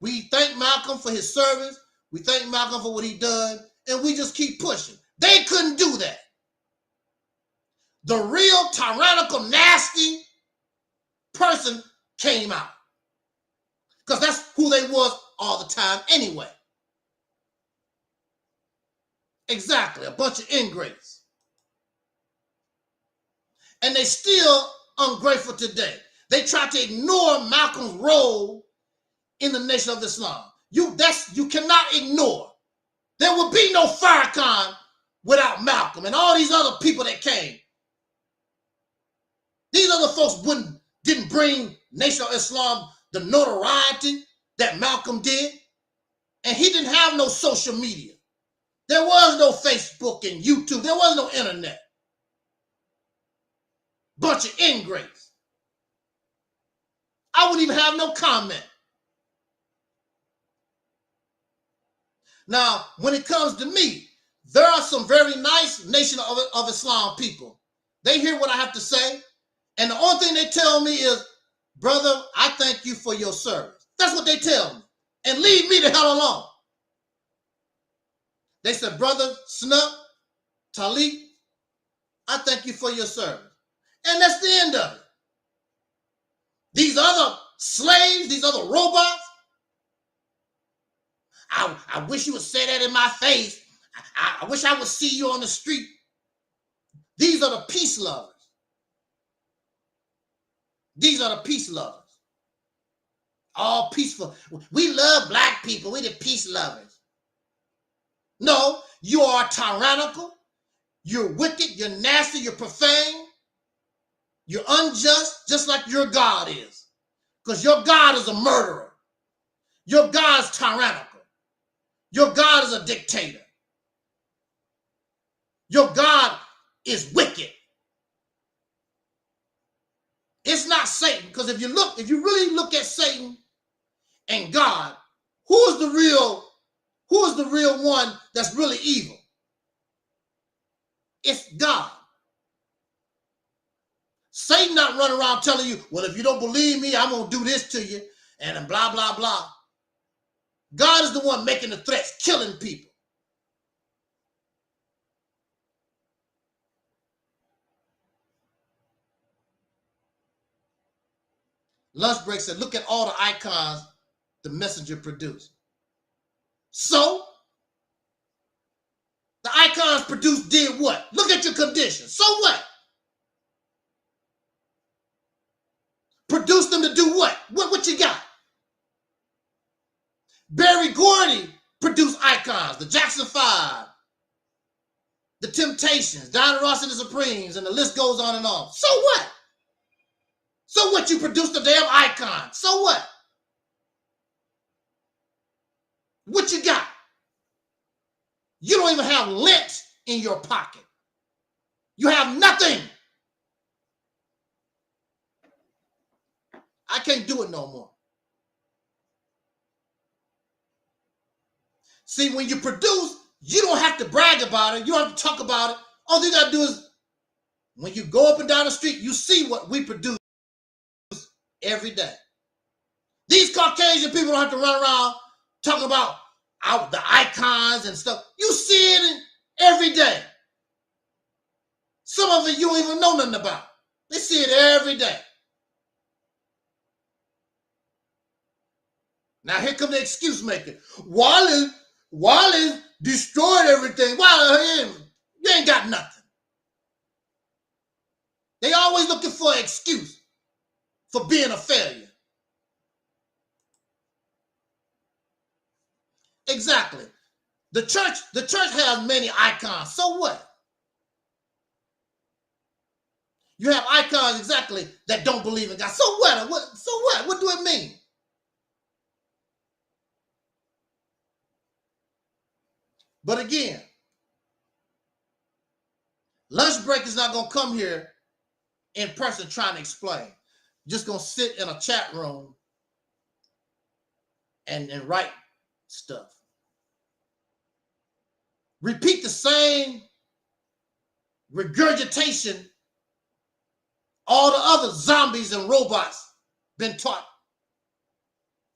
We thank Malcolm for his service. We thank Malcolm for what he done. And we just keep pushing. They couldn't do that. The real tyrannical, nasty person came out. Because that's who they was all the time anyway. Exactly, a bunch of ingrates. And they still ungrateful today. They try to ignore Malcolm's role in the Nation of Islam. You cannot ignore. There would be no Farrakhan without Malcolm and all these other people that came. These other folks didn't bring Nation of Islam the notoriety that Malcolm did, and he didn't have no social media. There was no Facebook and YouTube. There was no internet. Bunch of ingrates. I wouldn't even have no comment. Now, when it comes to me, there are some very nice Nation of Islam people. They hear what I have to say, and the only thing they tell me is, brother, I thank you for your service. That's what they tell me. And leave me the hell alone. They said, brother Snup, Taalik, I thank you for your service. And that's the end of it. These other slaves, these other robots, I wish you would say that in my face. I wish I would see you on the street. These are the peace lovers. These are the peace lovers. All peaceful. We love black people. We're the peace lovers. No, you are tyrannical. You're wicked. You're nasty. You're profane. You're unjust, just like your God is. Because your God is a murderer. Your God is tyrannical. Your God is a dictator. Your God is wicked. It's not Satan, because if you really look at Satan and God, who is the real one that's really evil? It's God. Satan not running around telling you, well, if you don't believe me, I'm going to do this to you, and blah, blah, blah. God is the one making the threats, killing people. Lunch break said, look at all the icons the messenger produced. So, the icons produced did what? Look at your condition. So what? Produced them to do what? What you got? Barry Gordy produced icons, the Jackson 5, the Temptations, Diana Ross and the Supremes, and the list goes on and on. So what? So what? You produced a damn icon. So what? What you got? You don't even have lint in your pocket. You have nothing. I can't do it no more. See, when you produce, you don't have to brag about it. You don't have to talk about it. All you got to do is, when you go up and down the street, you see what we produce every day. These Caucasian people don't have to run around talking about the icons and stuff. You see it every day. Some of it you don't even know nothing about. They see it every day. Now here come the excuse maker. Wallace destroyed everything. Wallace, you ain't got nothing. They always looking for an excuse for being a failure. Exactly. The church has many icons. So what? You have icons exactly that don't believe in God. So what? So what? What do it mean? But again, lunch break is not going to come here in person trying to explain. Just going to sit in a chat room and write stuff. Repeat the same regurgitation all the other zombies and robots been taught.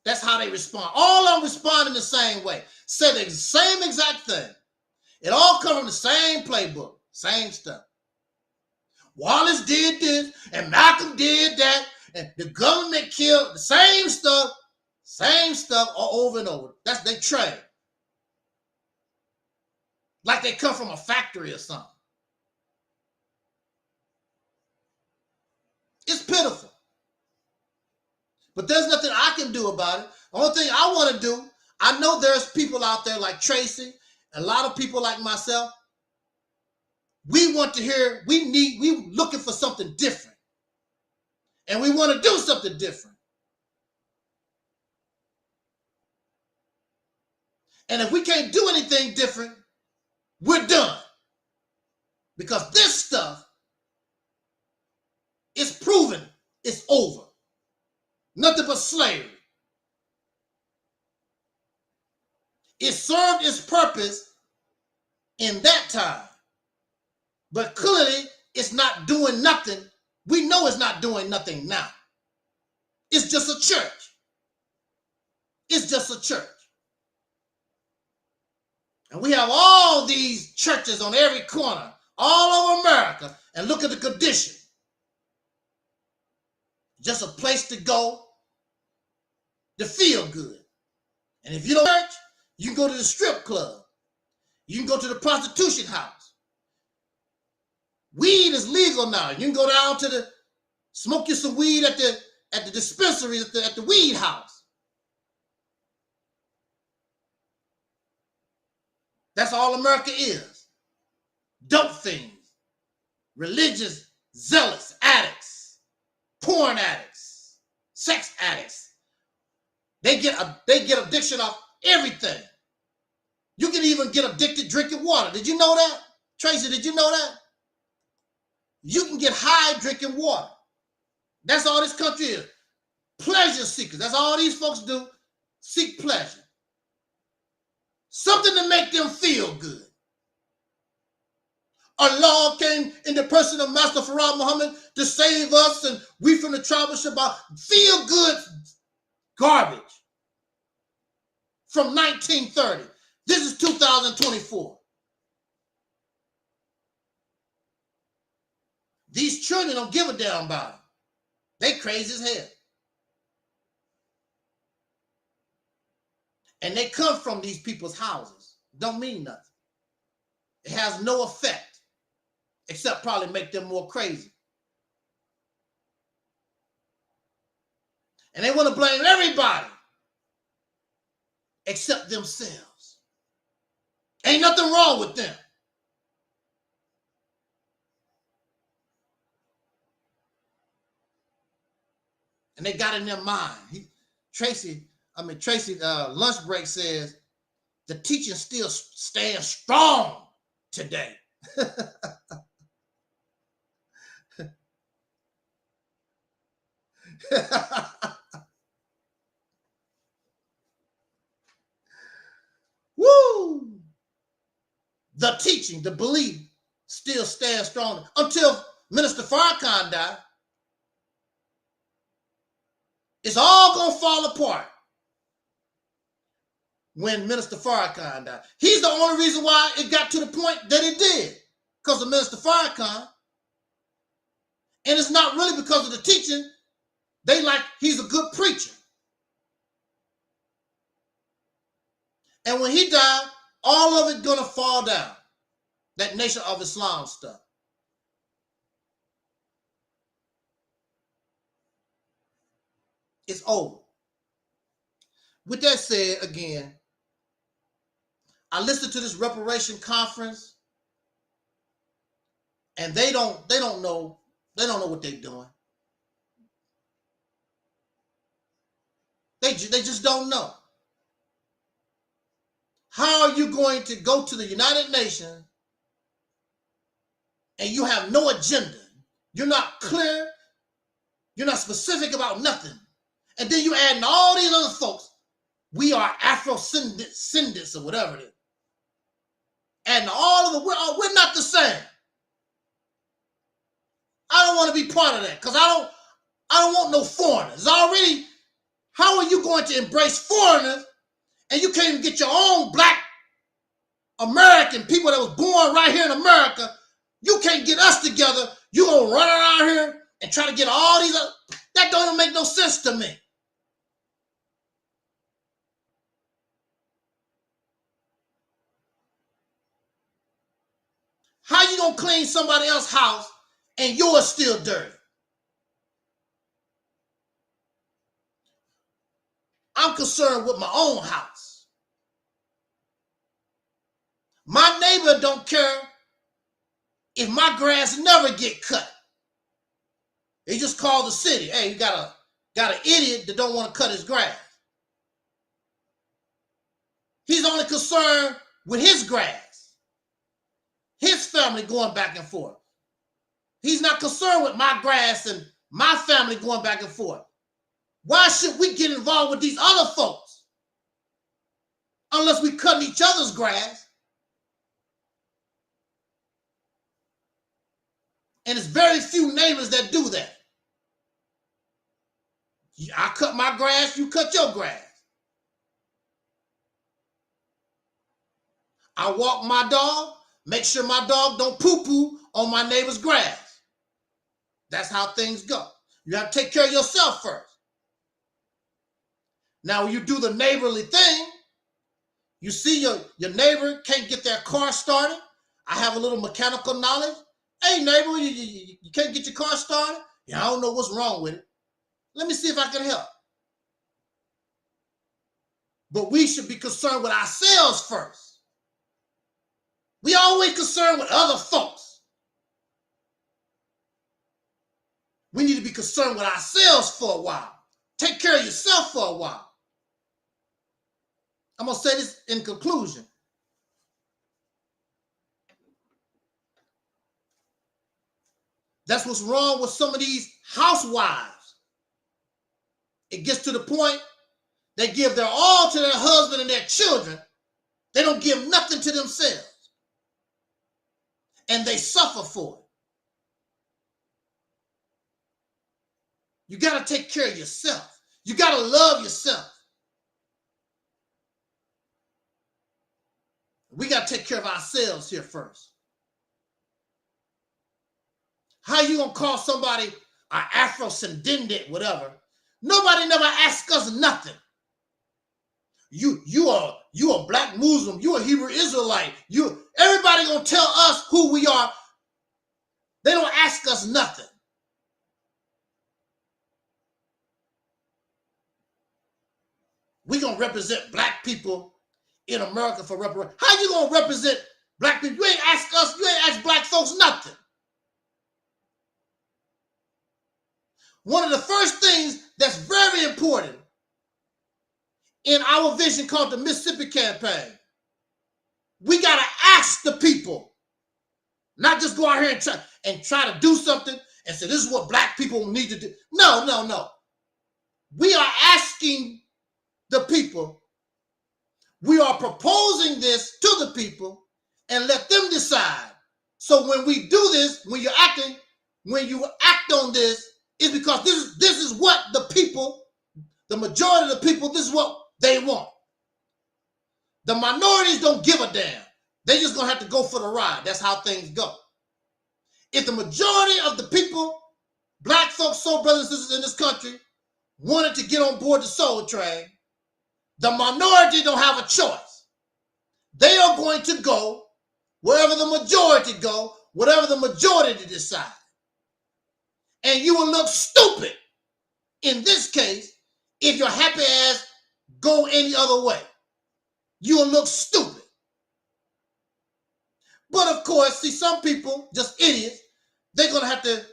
That's how they respond. All of them respond in the same way. Say the same exact thing. It all comes from the same playbook, same stuff. Wallace did this, and Malcolm did that, and the government killed the same stuff all over and over. That's they trade. Like they come from a factory or something. It's pitiful. But there's nothing I can do about it. The only thing I want to do, I know there's people out there like Tracy, a lot of people like myself. We want to hear, we looking for something different. And we want to do something different. And if we can't do anything different, we're done. Because this stuff is proven it's over. Nothing but slavery. It served its purpose in that time. But clearly, it's not doing nothing. We know it's not doing nothing now. It's just a church. It's just a church. And we have all these churches on every corner, all over America, and look at the condition. Just a place to go to feel good. And if you don't church, you can go to the strip club. You can go to the prostitution house. Weed is legal now. You can go down to the smoke you some weed at the dispensary, at the weed house. That's all America is. Dope fiends, religious zealots, addicts, porn addicts, sex addicts. They get addiction off everything. You can even get addicted drinking water. Did you know that? Tracy, did you know that? You can get high drinking water. That's all this country is. Pleasure seekers. That's all these folks do. Seek pleasure. Something to make them feel good. Allah came in the person of Master Farad Muhammad to save us, and we from the tribe of Shabbat. Feel good garbage from 1930. This is 2024. These children don't give a damn about it. They crazy as hell. And they come from these people's houses. Don't mean nothing. It has no effect, except probably make them more crazy. And they want to blame everybody except themselves. Ain't nothing wrong with them. And they got in their mind. Tracy lunch break says the teaching still stands strong today. Woo! The teaching, the belief still stands strong until Minister Farrakhan died. It's all going to fall apart when Minister Farrakhan died. He's the only reason why it got to the point that it did, because of Minister Farrakhan. And it's not really because of the teaching. They like he's a good preacher. And when he died, all of it going to fall down. That Nation of Islam stuff. It's over. With that said, again, I listened to this reparation conference, and they don't know what they're doing. They just don't know. How are you going to go to the United Nations and you have no agenda? You're not clear. You're not specific about nothing. And then you add in all these other folks. We are Afro-descendants or whatever it is. And all of it, we're not the same. I don't want to be part of that because I don't want no foreigners. Already, how are you going to embrace foreigners and you can't even get your own black American people that was born right here in America? You can't get us together. You gonna run around here and try to get all these other, that don't even make no sense to me. How you gonna clean somebody else's house and yours still dirty? I'm concerned with my own house. My neighbor don't care if my grass never get cut. They just call the city. Hey, you got an idiot that don't want to cut his grass. He's only concerned with his grass, his family going back and forth. He's not concerned with my grass and my family going back and forth. Why should we get involved with these other folks unless we cutting each other's grass? And it's very few neighbors that do that. I cut my grass, you cut your grass. I walk my dog, make sure my dog don't poo-poo on my neighbor's grass. That's how things go. You have to take care of yourself first. Now, when you do the neighborly thing, you see your neighbor can't get their car started. I have a little mechanical knowledge. Hey, neighbor, you can't get your car started? Yeah, I don't know what's wrong with it. Let me see if I can help. But we should be concerned with ourselves first. We always concerned with other folks. We need to be concerned with ourselves for a while. Take care of yourself for a while. I'm going to say this in conclusion. That's what's wrong with some of these housewives. It gets to the point they give their all to their husband and their children. They don't give nothing to themselves. And they suffer for it. You got to take care of yourself. You got to love yourself. We got to take care of ourselves here first. How you going to call somebody an Afro-descendant, whatever? Nobody never asked us nothing. You are black Muslim. You a Hebrew Israelite. Everybody going to tell us who we are. They don't ask us nothing. We going to represent black people in America for reparations. How you going to represent black people? You ain't ask us, you ain't ask black folks nothing. One of the first things that's very important in our vision called the Mississippi Campaign, we got to ask the people, not just go out here and try to do something and say, this is what black people need to do. No, no, no. We are asking the people. We are proposing this to the people and let them decide. So when we do this, when you act on this, it's because this is what the people, the majority of the people, this is what they want. The minorities don't give a damn. They just gonna have to go for the ride. That's how things go. If the majority of the people, black folks, soul brothers and sisters in this country, wanted to get on board the soul train, the minority don't have a choice. They are going to go wherever the majority go, whatever the majority decide. And you will look stupid in this case if your happy ass go any other way. You will look stupid. But of course, see, some people, just idiots, they're going to have to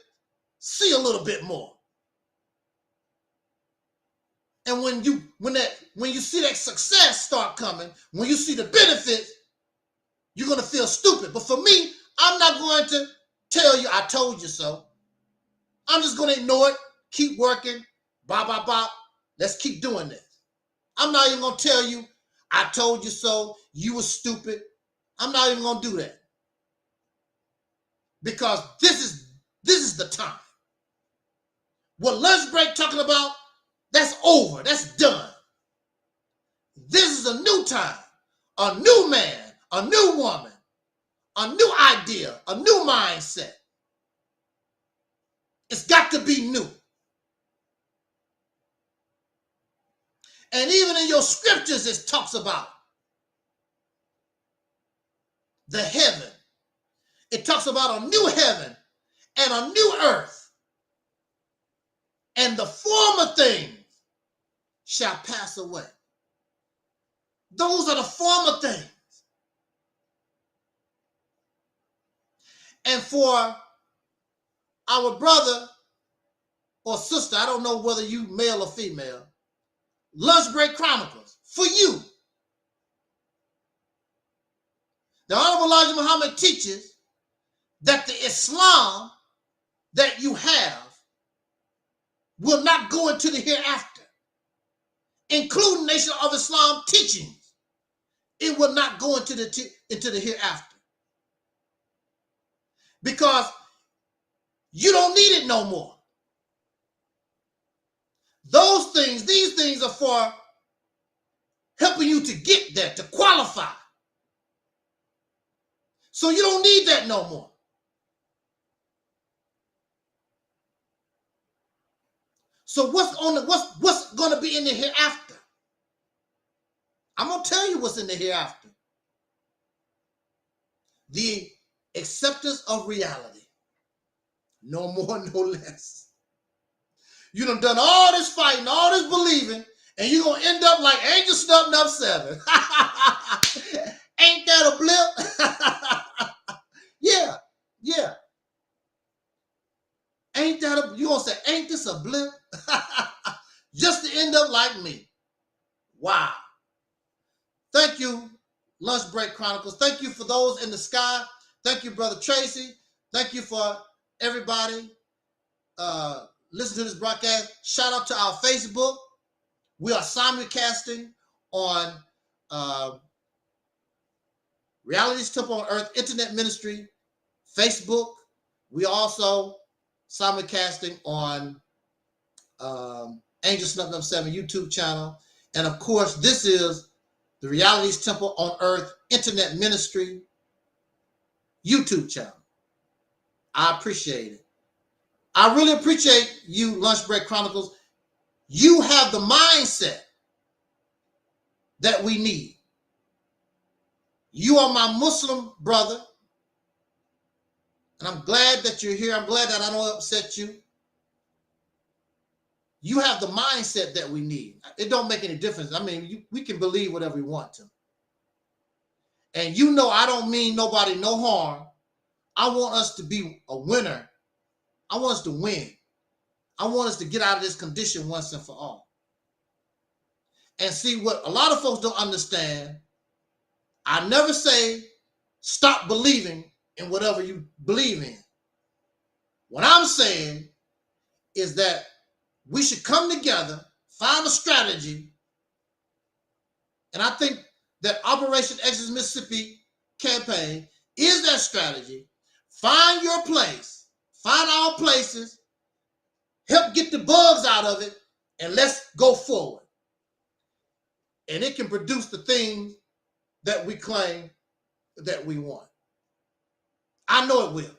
see a little bit more. And when you see that success start coming, when you see the benefits, you're going to feel stupid. But for me, I'm not going to tell you, I told you so. I'm just going to ignore it, keep working, blah, blah, blah. Let's keep doing this. I'm not even going to tell you, I told you so, you were stupid. I'm not even going to do that. Because this is the time. What lunch break talking about, that's over. That's done. This is a new time, a new man, a new woman, a new idea, a new mindset. It's got to be new. And even in your scriptures, it talks about the heaven. It talks about a new heaven and a new earth. And the former things shall pass away. Those are the former things. And for our brother or sister, I don't know whether you male or female, Lunch Break Chronicles, for you, The Honorable Elijah Muhammad teaches that the Islam that you have will not go into the hereafter, including Nation of Islam teachings. It will not go into the hereafter because you don't need it no more. Those things, these things are for helping you to get there, to qualify. So you don't need that no more. So what's going to be in the hereafter? I'm going to tell you what's in the hereafter. The acceptance of reality. No more, no less. You done all this fighting, all this believing, and you're going to end up like Angel Snubbing Up 7. Ain't that a blip? Yeah. Ain't that a, you going to say, ain't this a blip? Just to end up like me. Wow. Thank you, Lunch Break Chronicles. Thank you for those in the sky. Thank you, Brother Tracy. Thank you for everybody listen to this broadcast. Shout out to our Facebook. We are simulcasting on Reality's Temple on Earth Internet Ministry, Facebook. We also simulcasting on Angel Snubbing Up 7 YouTube channel. And of course, this is the Reality's Temple on Earth Internet Ministry YouTube channel. I appreciate it. I really appreciate you, Lunch Break Chronicles. You have the mindset that we need. You are my Muslim brother, and I'm glad that you're here. I'm glad that I don't upset you. You have the mindset that we need. It don't make any difference. I mean, we can believe whatever we want to. And you know I don't mean nobody no harm. I want us to be a winner. I want us to win. I want us to get out of this condition once and for all. And see, what a lot of folks don't understand, I never say stop believing in whatever you believe in. What I'm saying is that we should come together, find a strategy, and I think that Operation Exodus Mississippi campaign is that strategy. Find your place, find our places, help get the bugs out of it, and let's go forward. And it can produce the things that we claim that we want. I know it will.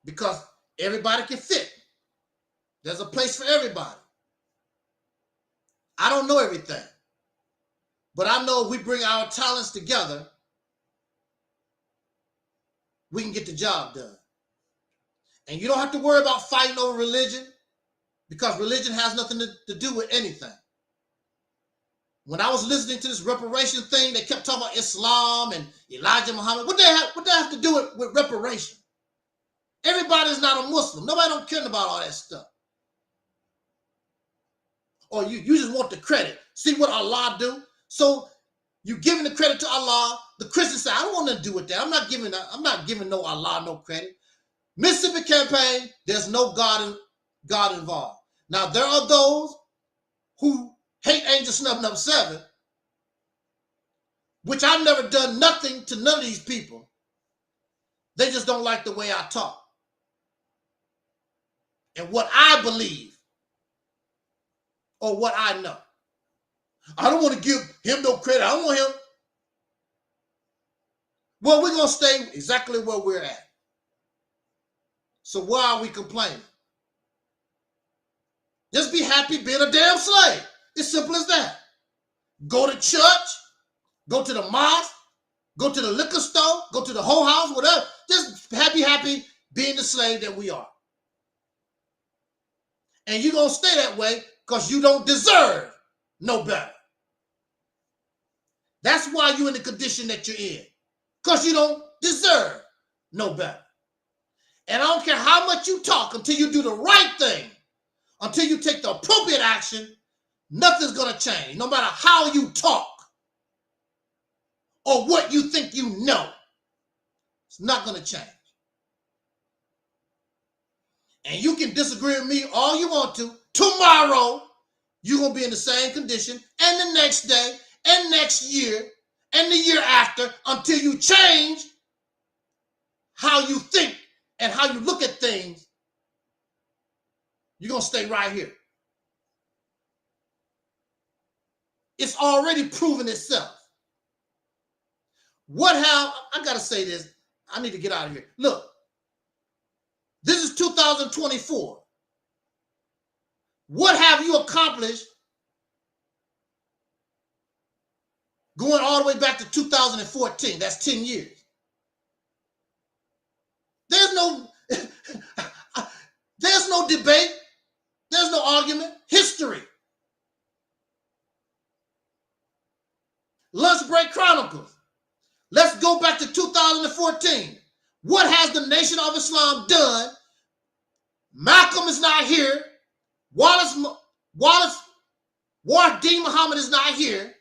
Because everybody can fit. There's a place for everybody. I don't know everything. But I know if we bring our talents together, we can get the job done. And you don't have to worry about fighting over religion, because religion has nothing to do with anything. When I was listening to this reparation thing, they kept talking about Islam and Elijah Muhammad. What they have to do with reparation? Everybody's not a Muslim. Nobody don't care about all that stuff. Or you just want the credit. See what Allah do? So you giving the credit to Allah. The Christians say, I don't want to do with that. I'm not giving no Allah no credit. Mississippi campaign, there's no God involved. Now there are those who hate Angel Snubbing Up 7, which I've never done nothing to none of these people. They just don't like the way I talk and what I believe or what I know. I don't want to give him no credit. I don't want him. Well, we're going to stay exactly where we're at. So why are we complaining? Just be happy being a damn slave. It's simple as that. Go to church, go to the mosque, go to the liquor store, go to the whole house, whatever. Just happy being the slave that we are. And you're going to stay that way because you don't deserve no better. That's why you're in the condition that you're in, because you don't deserve no better. And I don't care how much you talk until you do the right thing, until you take the appropriate action, nothing's going to change, no matter how you talk. or what you think you know. It's not going to change. And you can disagree with me all you want to. Tomorrow, you're going to be in the same condition, and the next day, and next year, and the year after, until you change how you think and how you look at things. You're going to stay right here. It's already proven itself. I got to say this. I need to get out of here. Look, this is 2024. What have you accomplished going all the way back to 2014? That's 10 years. There's no debate. There's no argument. History. Lunch Break Chronicles. Let's go back to 2014. What has the Nation of Islam done? Malcolm is not here. Ward-Dean Muhammad is not here.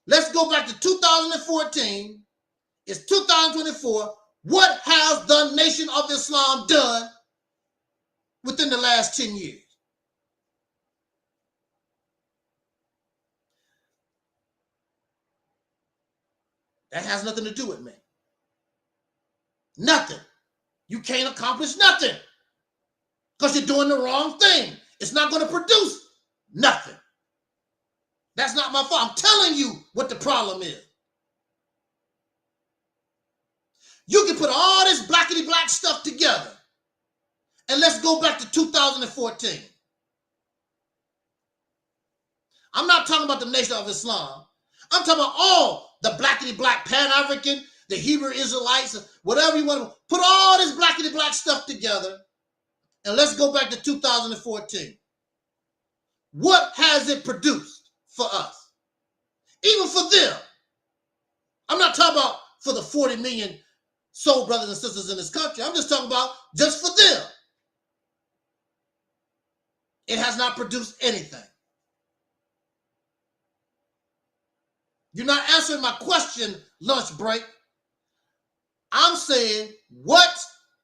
Let's go back to 2014. It's 2024. What has the Nation of Islam done within the last 10 years? That has nothing to do with me. Nothing. You can't accomplish nothing because you're doing the wrong thing. It's not going to produce nothing. That's not my fault. I'm telling you what the problem is. You can put all this blackity black stuff together, and let's go back to 2014. I'm not talking about the Nation of Islam. I'm talking about all the blackity black Pan-African, the Hebrew Israelites, whatever you want to put all this blackity black stuff together, and let's go back to 2014. What has it produced for us? Even for them. I'm not talking about for the 40 million soul brothers and sisters in this country. I'm just talking about just for them. It has not produced anything. You're not answering my question, Lunch Break. I'm saying, what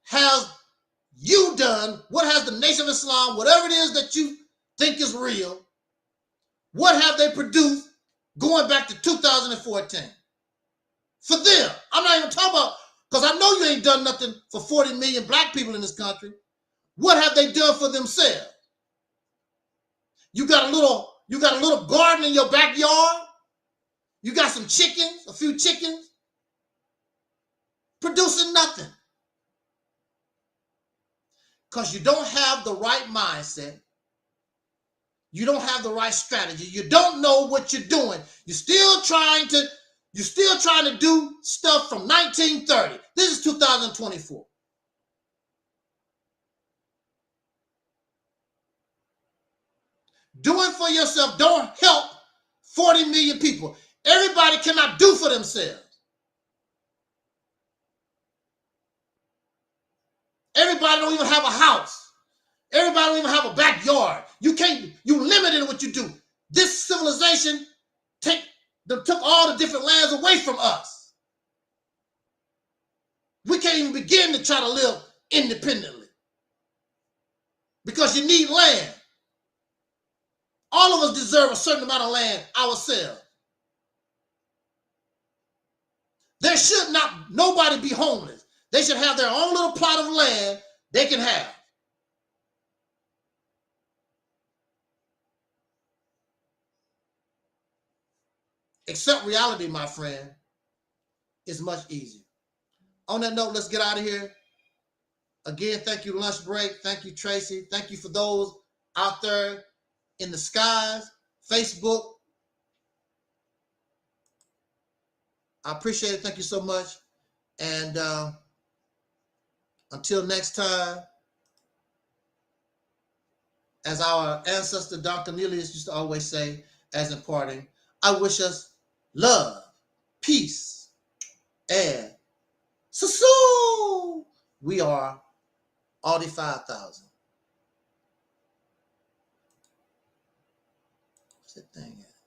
have you done? What has the Nation of Islam, whatever it is that you think is real, what have they produced going back to 2014? For them. I'm not even talking about, because I know you ain't done nothing for 40 million black people in this country. What have they done for themselves? You got a little garden in your backyard. You got some chickens, a few chickens, producing nothing. Because you don't have the right mindset. You don't have the right strategy. You don't know what you're doing. You're still trying to do stuff from 1930. This is 2024. Do it for yourself. Don't help 40 million people. Everybody cannot do for themselves. Everybody don't even have a house. Everybody don't even have a backyard. You limited in what you do. This civilization took all the different lands away from us. We can't even begin to try to live independently because you need land. All of us deserve a certain amount of land ourselves. There should nobody be homeless. They should have their own little plot of land they can have. Accept reality, my friend, is much easier. On that note, let's get out of here. Again, thank you, Lunch Break. Thank you, Tracy. Thank you for those out there in the skies, Facebook. I appreciate it. Thank you so much. And until next time, as our ancestor Dr. Cornelius used to always say, as in parting, I wish us love, peace, and so we are all the 5,000. What's that thing at?